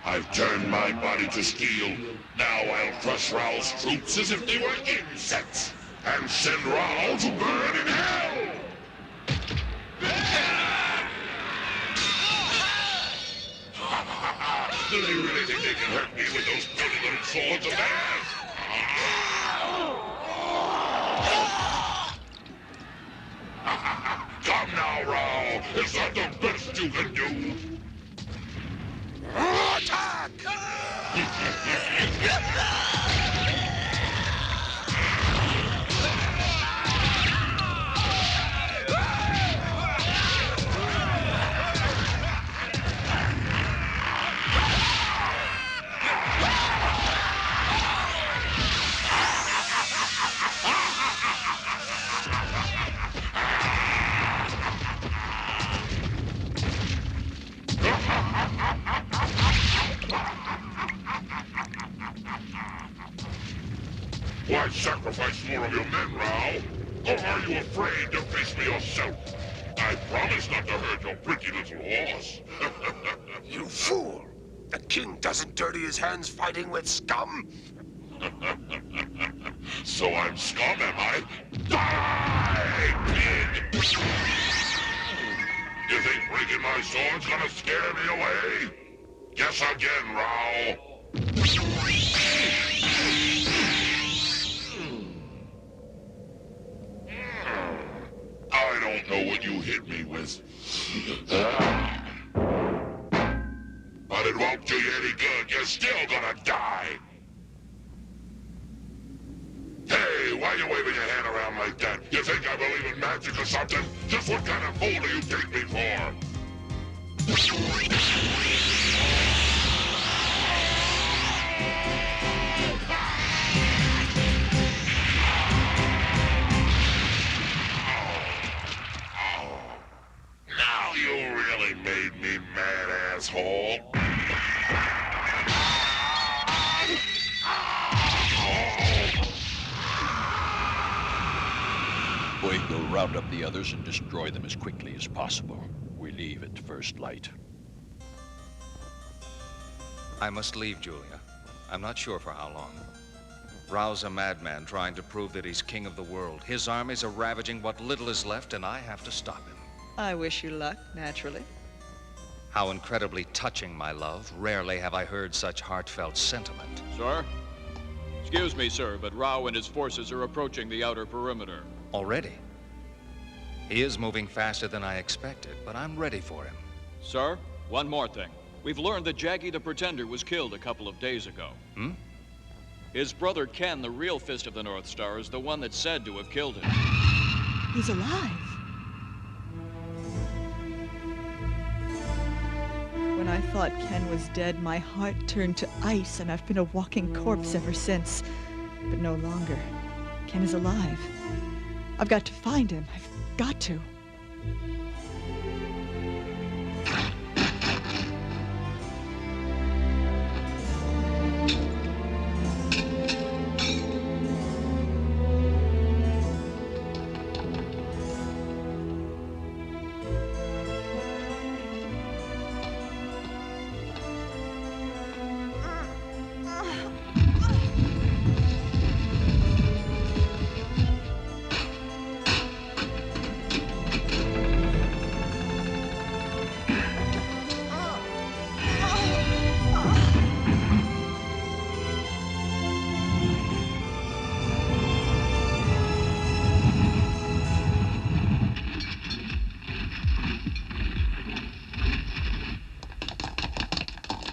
I've turned my body to steel. Now I'll crush Rao's troops as if they were insects, and send Rao to burn in hell! Do they really think they can hurt me with those dirty little swords of theirs? Come now, Rao! Is that the best you can do? Attack! Why sacrifice more of your men, Rao? Or are you afraid to face me yourself? I promise not to hurt your pretty little horse. You fool! The king doesn't dirty his hands fighting with scum? So I'm scum, am I? Die, pig! You think breaking my sword's gonna scare me away? Guess again, Rao. I don't know what you hit me with. But it won't do you any good. You're still gonna die. Hey, why are you waving your hand around like that? You think I believe in magic or something? Just what kind of fool do you take me for? Now you really made me mad, asshole. Boyd will round up the others and destroy them as quickly as possible. We leave at first light. I must leave, Julia. I'm not sure for how long. Rao's a madman trying to prove that he's king of the world. His armies are ravaging what little is left, and I have to stop him. I wish you luck, naturally. How incredibly touching, my love. Rarely have I heard such heartfelt sentiment. Sir? Excuse me, sir, but Rao and his forces are approaching the outer perimeter. Already? He is moving faster than I expected, but I'm ready for him. Sir, one more thing. We've learned that Jaggy the Pretender was killed a couple of days ago. Hmm? His brother Ken, the real Fist of the North Star, is the one that's said to have killed him. He's alive. When I thought Ken was dead, my heart turned to ice, and I've been a walking corpse ever since. But no longer. Ken is alive. I've got to find him. I've got to.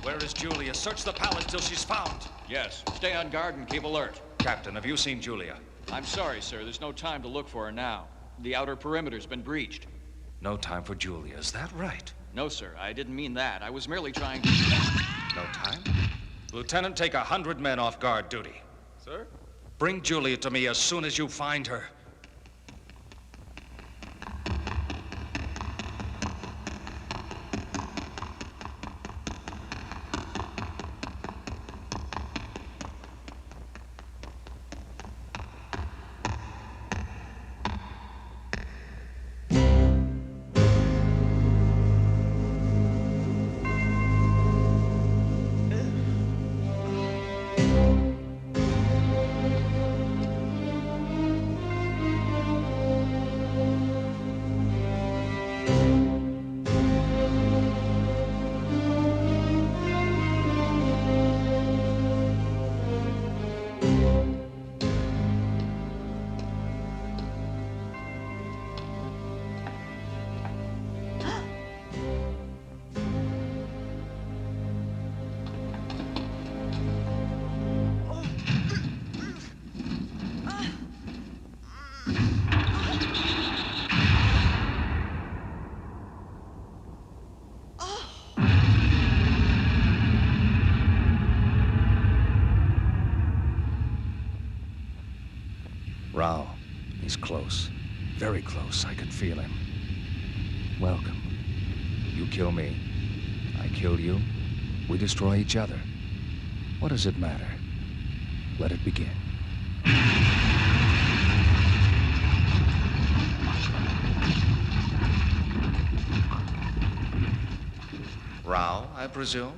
Where is Julia? Search the palace till she's found. Yes. Stay on guard and keep alert. Captain, have you seen Julia? I'm sorry, sir. There's no time to look for her now. The outer perimeter's been breached. No time for Julia, is that right? No, sir. I didn't mean that. I was merely trying to... No time? Lieutenant, take 100 men off guard duty. Sir? Bring Julia to me as soon as you find her. Rao, he's close. Very close. I can feel him. Welcome. You kill me. I kill you. We destroy each other. What does it matter? Let it begin. Rao, I presume?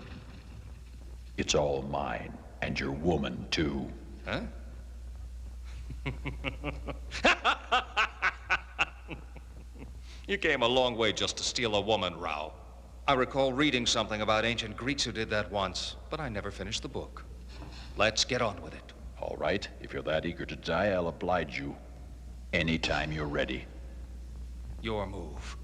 It's all mine, and your woman, too. Huh? You came a long way just to steal a woman, Rao. I recall reading something about ancient Greeks who did that once, but I never finished the book. Let's get on with it. All right. If you're that eager to die, I'll oblige you. Anytime you're ready. Your move.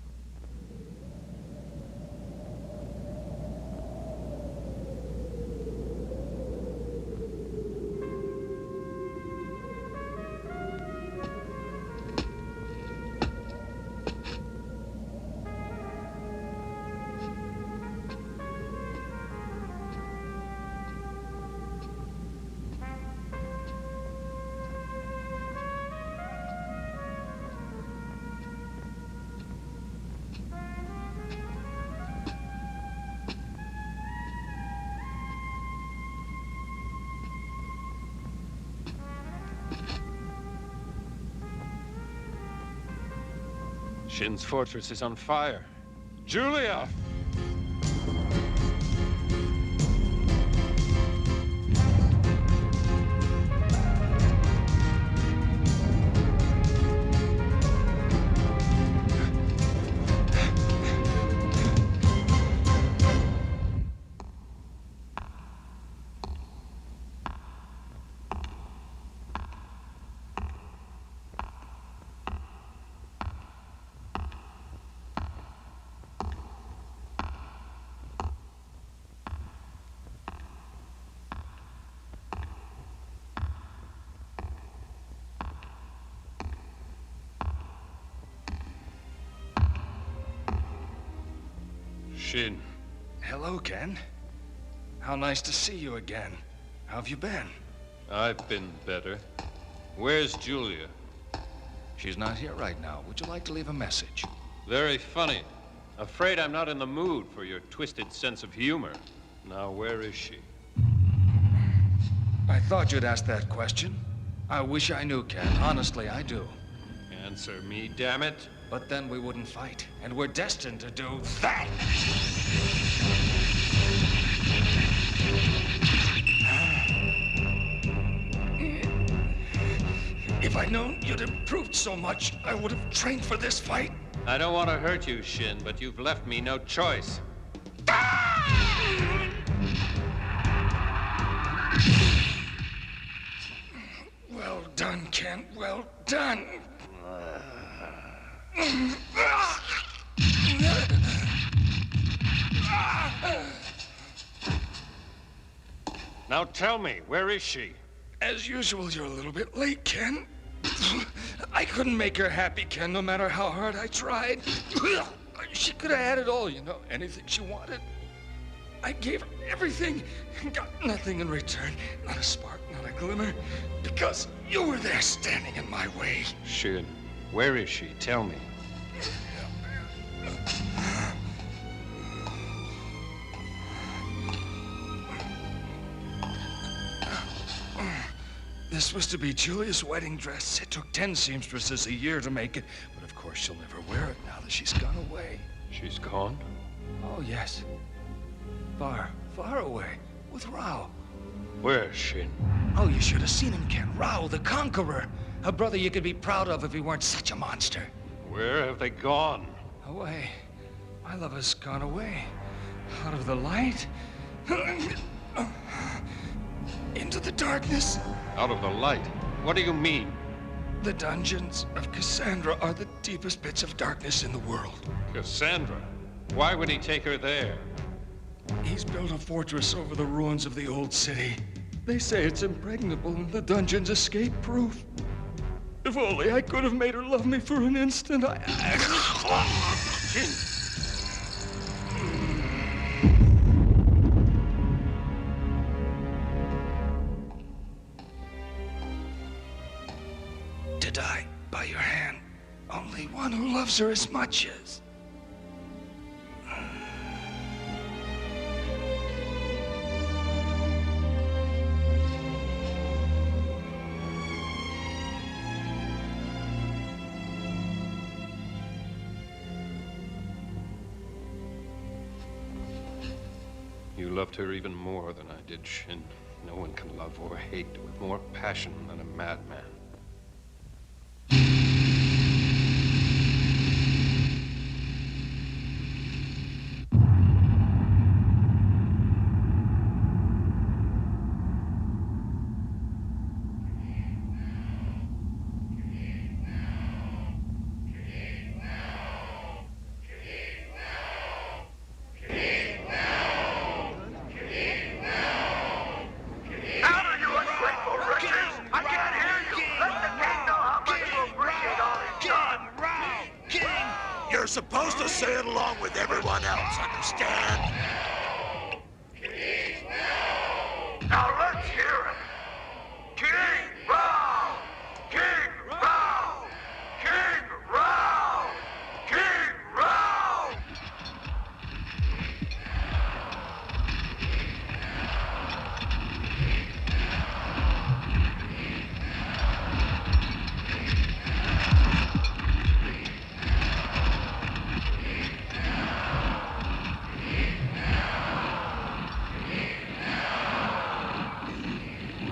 Shin's fortress is on fire. Julia! Shin. Hello, Ken. How nice to see you again. How have you been? I've been better. Where's Julia? She's not here right now. Would you like to leave a message? Very funny. Afraid I'm not in the mood for your twisted sense of humor. Now, where is she? I thought you'd ask that question. I wish I knew, Ken. Honestly, I do. Answer me, damn it. But then we wouldn't fight, and we're destined to do that! If I'd known you'd improved so much, I would have trained for this fight. I don't want to hurt you, Shin, but you've left me no choice. Well done, Ken. Well done. Now tell me, where is she? As usual, you're a little bit late, Ken. I couldn't make her happy, Ken, no matter how hard I tried. She could have had it all, you know, anything she wanted. I gave her everything and got nothing in return. Not a spark, not a glimmer, because you were there standing in my way. Shin, where is she? Tell me. This was to be Julia's wedding dress. It took 10 seamstresses a year to make it, but of course she'll never wear it now that she's gone away. She's gone? Oh, yes. Far, far away, with Rao. Where's Shin? Oh, you should have seen him, Ken. Rao, the conqueror. A brother you could be proud of if he weren't such a monster. Where have they gone? Away. My love has gone away. Out of the light. Into the darkness. Out of the light? What do you mean? The dungeons of Cassandra are the deepest pits of darkness in the world. Cassandra? Why would he take her there? He's built a fortress over the ruins of the old city. They say it's impregnable and the dungeon's escape-proof. If only I could have made her love me for an instant, To die by your hand. Only one who loves her as much as... You loved her even more than I did, Shin. No one can love or hate with more passion than a madman. Out of you ungrateful wretches! I can't hear you!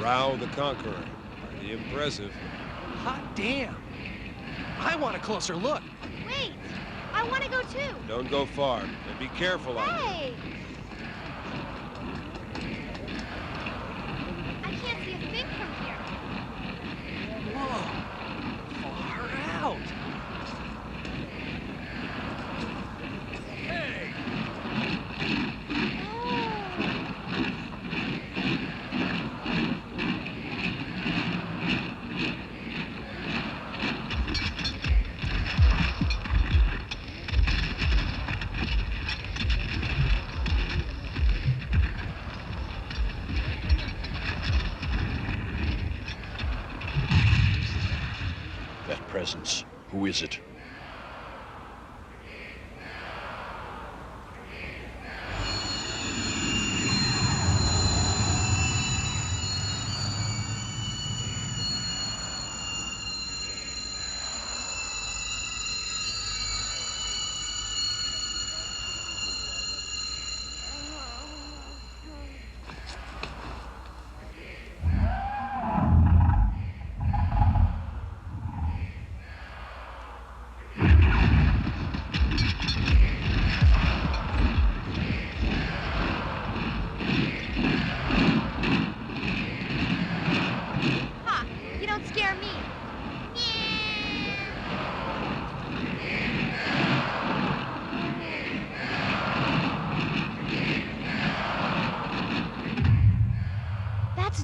Rao the Conqueror. Pretty impressive. Hot damn! I want a closer look. Wait! I want to go too! Don't go far, and be careful out there. Hey! I can't see a thing from here. Whoa! Far out! Hey! Presence. Who is it?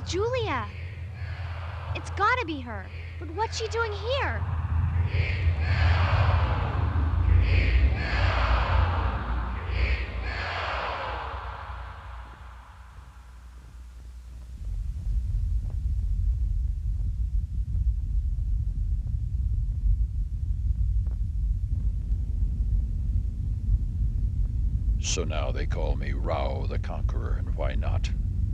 Julia! It's gotta be her. But what's she doing here? So now they call me Rao the Conqueror, and why not?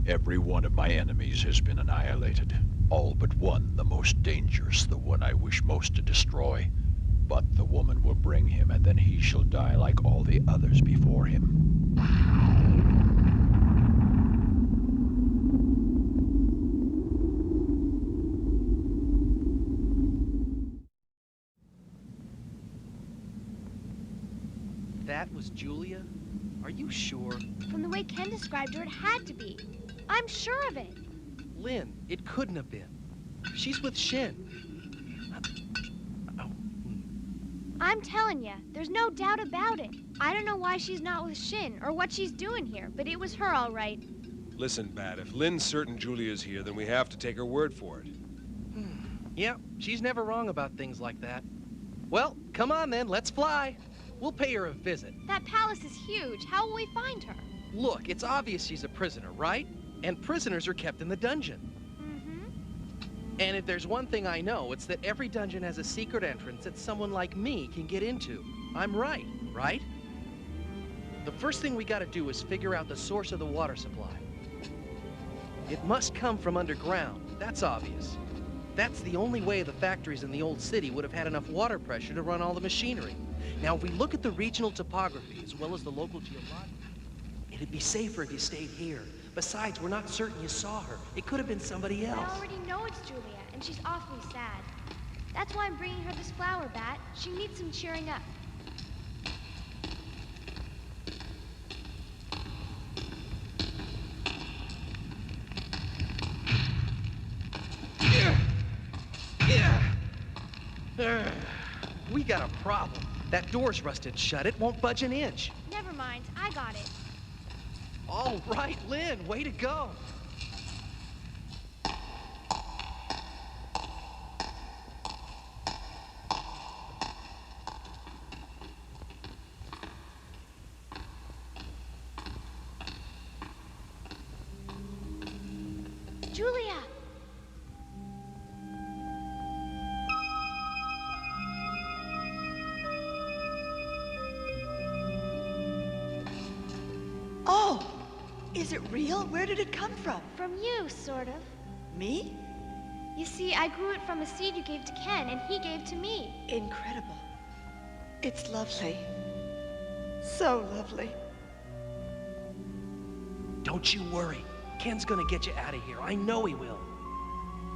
Every one of my enemies has been annihilated. All but one, the most dangerous, the one I wish most to destroy. But the woman will bring him, and then he shall die like all the others before him. That was Julia? Are you sure? From the way Ken described her, it had to be. I'm sure of it. Lynn, it couldn't have been. She's with Shin. I'm telling you, there's no doubt about it. I don't know why she's not with Shin or what she's doing here, but it was her all right. Listen, Bat, if Lynn's certain Julia's here, then we have to take her word for it. Yeah, she's never wrong about things like that. Well, come on then, let's fly. We'll pay her a visit. That palace is huge. How will we find her? Look, it's obvious she's a prisoner, right? And prisoners are kept in the dungeon. And if there's one thing I know, it's that every dungeon has a secret entrance that someone like me can get into. I'm right? The first thing we gotta do is figure out the source of the water supply. It must come from underground. That's obvious. That's the only way the factories in the old city would have had enough water pressure to run all the machinery. Now, if we look at the regional topography as well as the local geology, it'd be safer if you stayed here. Besides, we're not certain you saw her. It could have been somebody else. I already know it's Julia, and she's awfully sad. That's why I'm bringing her this flower, Bat. She needs some cheering up. We got a problem. That door's rusted shut. It won't budge an inch. Never mind. I got it. All right, Lynn. Way to go. Julia! Oh! Is it real? Where did it come from? From you, sort of. Me? You see, I grew it from a seed you gave to Ken, and he gave to me. Incredible. It's lovely. So lovely. Don't you worry. Ken's gonna get you out of here. I know he will.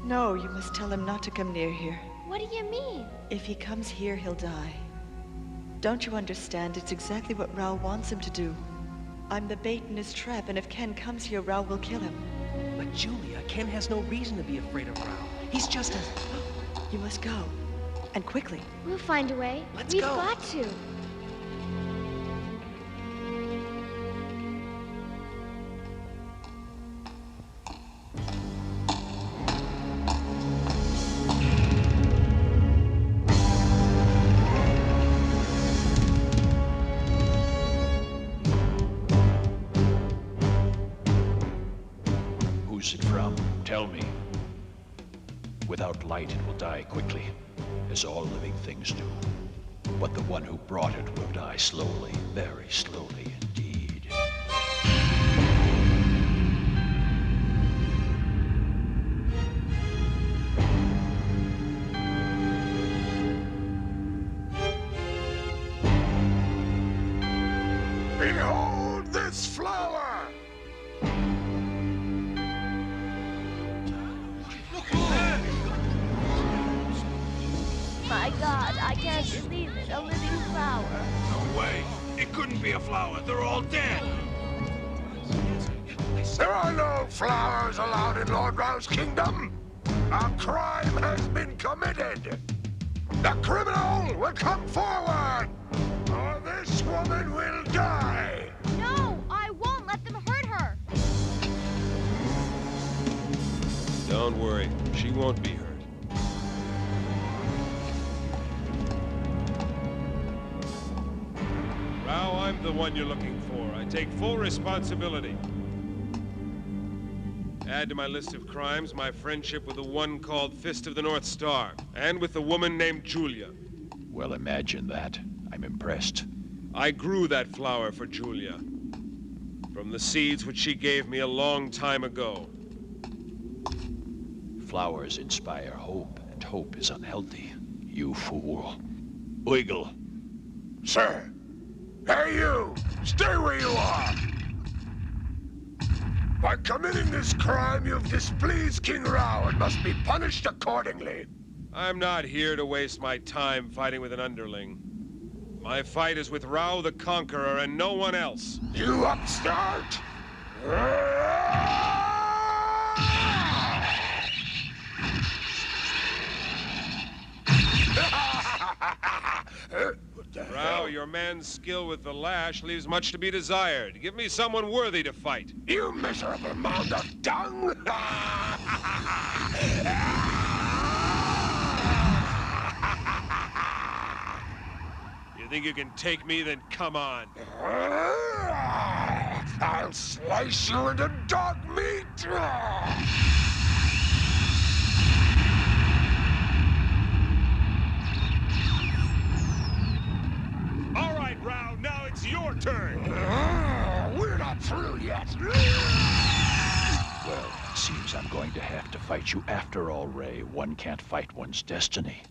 No, you must tell him not to come near here. What do you mean? If he comes here, he'll die. Don't you understand? It's exactly what Rao wants him to do. I'm the bait in his trap, and if Ken comes here, Rao will kill him. But Julia, Ken has no reason to be afraid of Rao. He's just as... You must go. And quickly. We'll find a way. Let's We've go. got to. Who's it from? Tell me. Without light, it will die quickly, as all living things do. But the one who brought it will die slowly, very slowly indeed. Behold this flower! My God, I can't believe it. A living flower. No way. It couldn't be a flower. They're all dead. There are no flowers allowed in Lord Rao's kingdom. A crime has been committed. The criminal will come forward, or this woman will die. No, I won't let them hurt her. Don't worry, she won't be hurt. Rao, I'm the one you're looking for. I take full responsibility. Add to my list of crimes my friendship with the one called Fist of the North Star, and with the woman named Julia. Well, imagine that. I'm impressed. I grew that flower for Julia, from the seeds which she gave me a long time ago. Flowers inspire hope, and hope is unhealthy. You fool. Wiggle. Sir! Hey, you! Stay where you are! By committing this crime, you've displeased King Rao and must be punished accordingly. I'm not here to waste my time fighting with an underling. My fight is with Rao the Conqueror and no one else. You upstart! Rao, your man's skill with the lash leaves much to be desired. Give me someone worthy to fight. You miserable mound of dung! You think you can take me? Then come on. I'll slice you into dog meat! All right, Rao, now it's your turn. We're not through yet. Well, it seems I'm going to have to fight you after all, Ray. One can't fight one's destiny.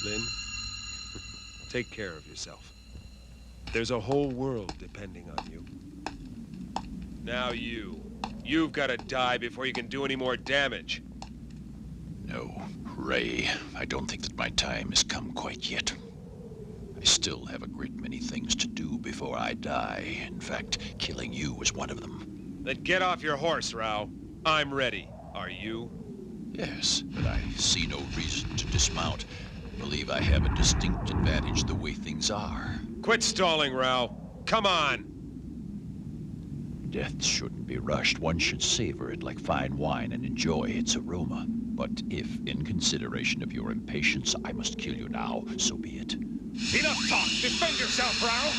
Lynn, take care of yourself. There's a whole world depending on you. Now you've got to die before you can do any more damage. No, Ray, I don't think that my time has come quite yet. I still have a great many things to do before I die. In fact, killing you is one of them. Then get off your horse, Rao. I'm ready. Are you? Yes, but I see no reason to dismount. Believe I have a distinct advantage the way things are. Quit stalling, Rao. Come on. Death shouldn't be rushed. One should savor it like fine wine and enjoy its aroma. But if, in consideration of your impatience, I must kill you now, so be it. Enough talk! Defend yourself, Rao!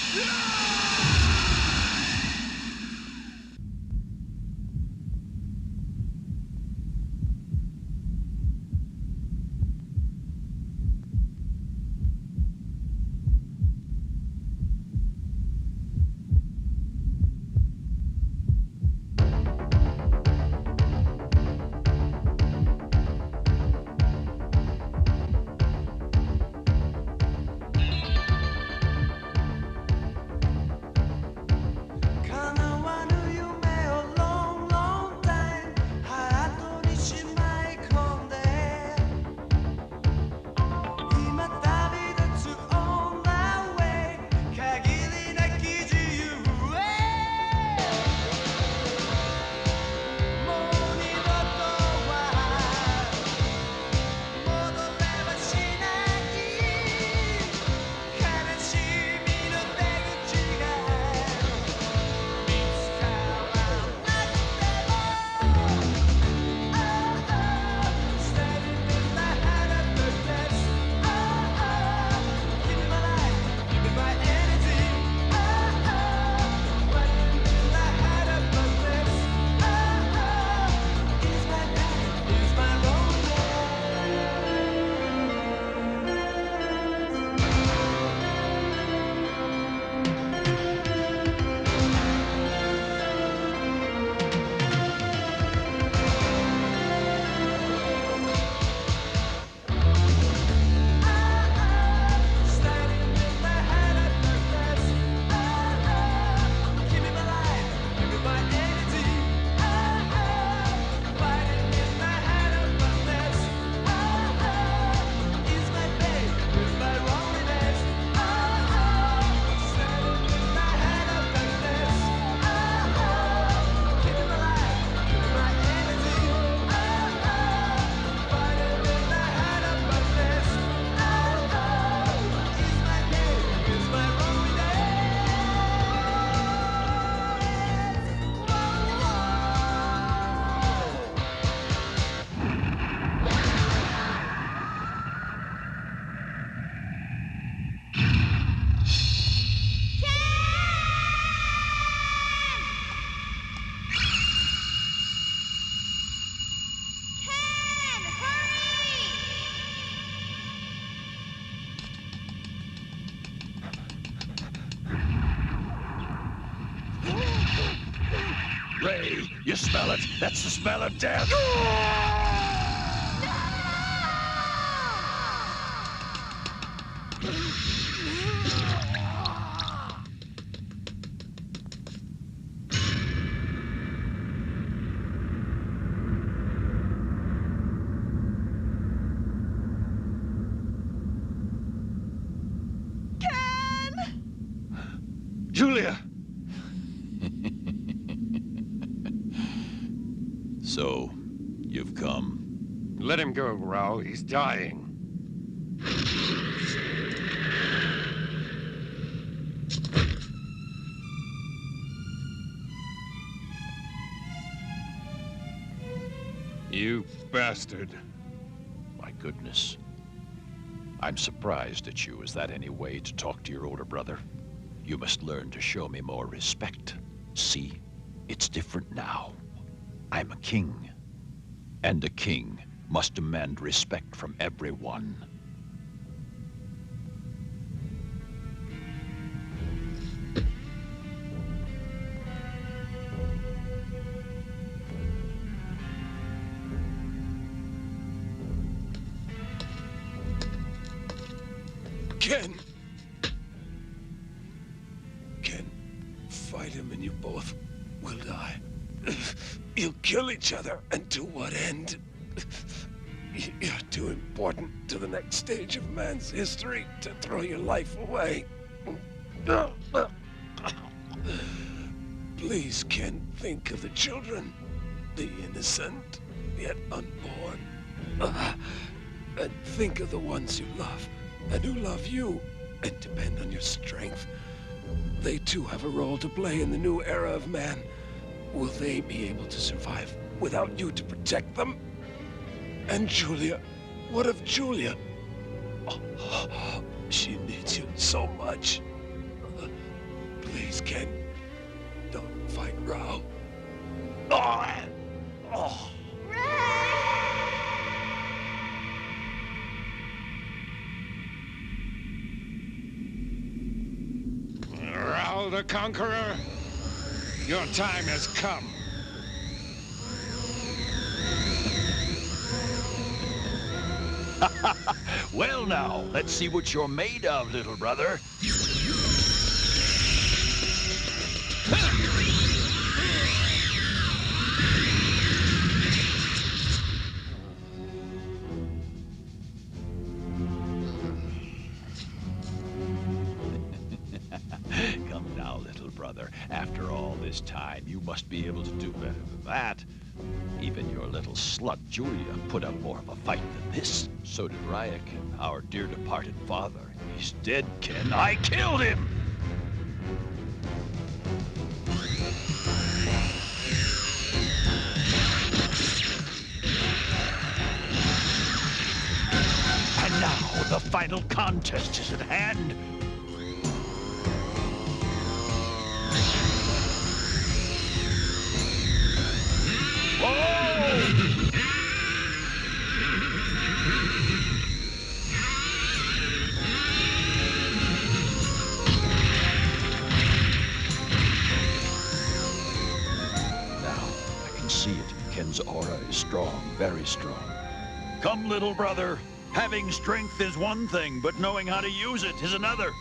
Hey, you smell it? That's the smell of death. Julia! So, you've come. Let him go, Rao. He's dying. You bastard. My goodness. I'm surprised at you. Is that any way to talk to your older brother? You must learn to show me more respect. See? It's different now. I'm a king. And a king must demand respect from everyone. Ken! Ken, fight him and you both will die. You'll kill each other, and to what end? You're too important to the next stage of man's history to throw your life away. Please, Ken, think of the children, the innocent, yet unborn. And think of the ones you love, and who love you, and depend on your strength. They too have a role to play in the new era of man. Will they be able to survive without you to protect them? And Julia, what of Julia? Oh, she needs you so much. Please, Ken, don't fight Rao. Oh. Rao the Conqueror, your time has come. Well now, let's see what you're made of, little brother. Come now, little brother. After all this time, you must be able to do better than that. Even your little slut, Julia, put up more of a fight than this. So did Ryakin, our dear departed father. He's dead, Ken. I killed him! And now, the final contest is at hand. Ken's aura is strong, very strong. Come, little brother. Having strength is one thing, but knowing how to use it is another.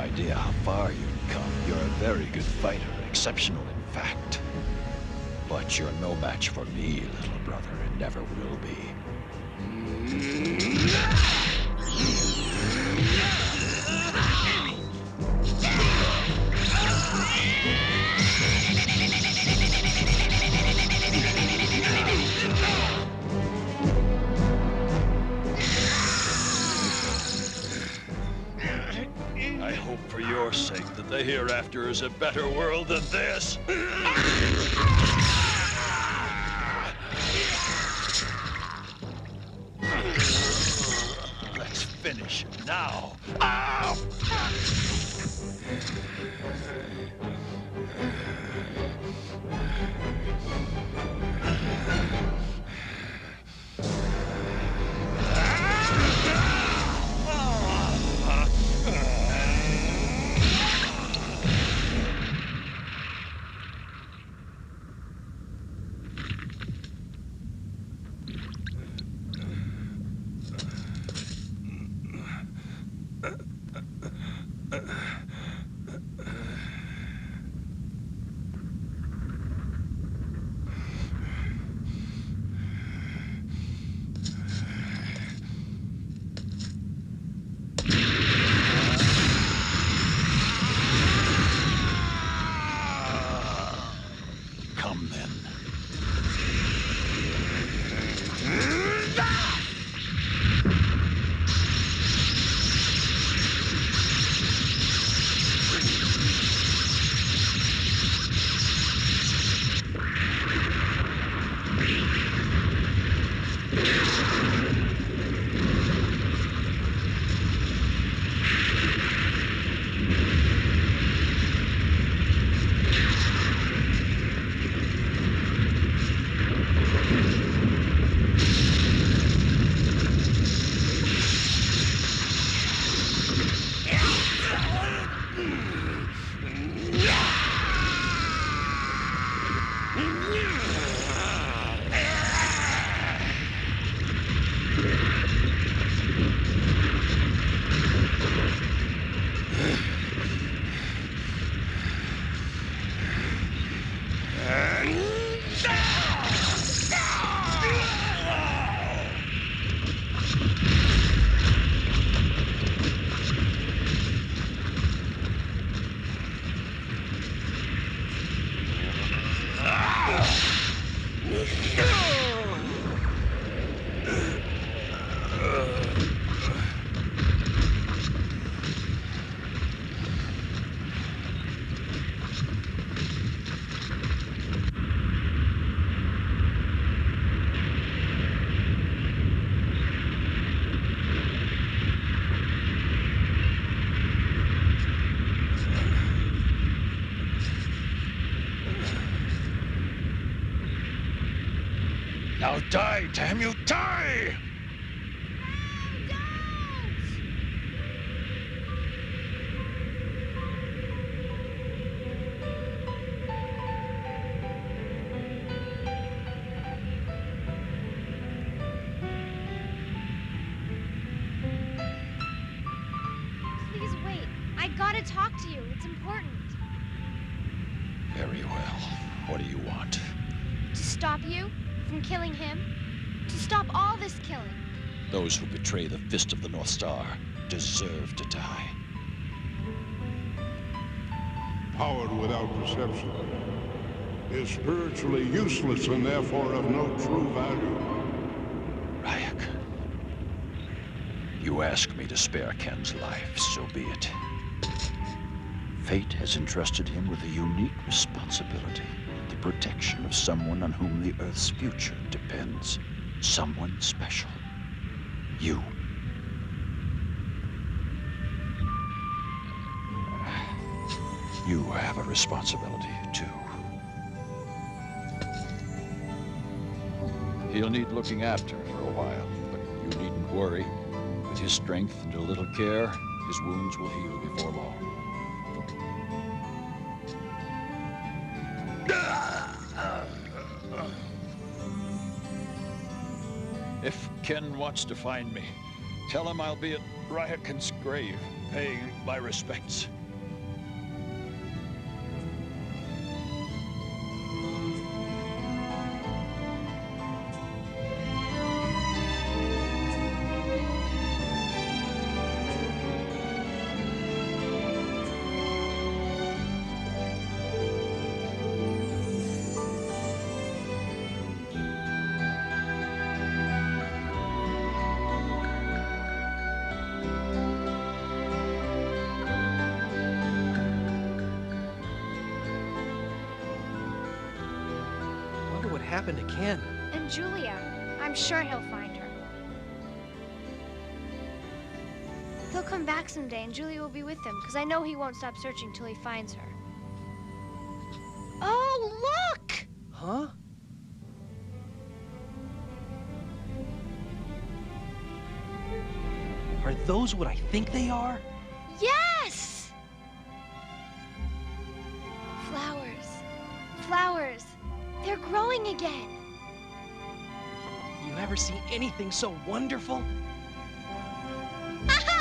idea how far you've come. You're a very good fighter, exceptional in fact. But you're no match for me, little brother, and never will be. I hope for your sake that the hereafter is a better world than this. Let's finish it now. Ow! Come then. Now die, damn you, die! Please wait. I gotta talk to you. It's important. Very well. What do you want? To stop you from killing him. To stop all this killing. Those who betray the fist of the North Star deserve to die. Power without perception is spiritually useless and therefore of no true value. Ryak, you ask me to spare Ken's life, so be it. Fate has entrusted him with a unique responsibility. The protection of someone on whom the Earth's future depends. Someone special. You. You have a responsibility, too. He'll need looking after for a while, but you needn't worry. With his strength and a little care, his wounds will heal before long. If Ken wants to find me, Tell him I'll be at Ryakin's grave, paying my respects. What happened to Ken? And Julia. I'm sure he'll find her. He'll come back someday and Julia will be with him, because I know he won't stop searching till he finds her. Oh, look! Huh? Are those what I think they are? Yes! Flowers. Flowers. They're growing again. You ever see anything so wonderful? Aha!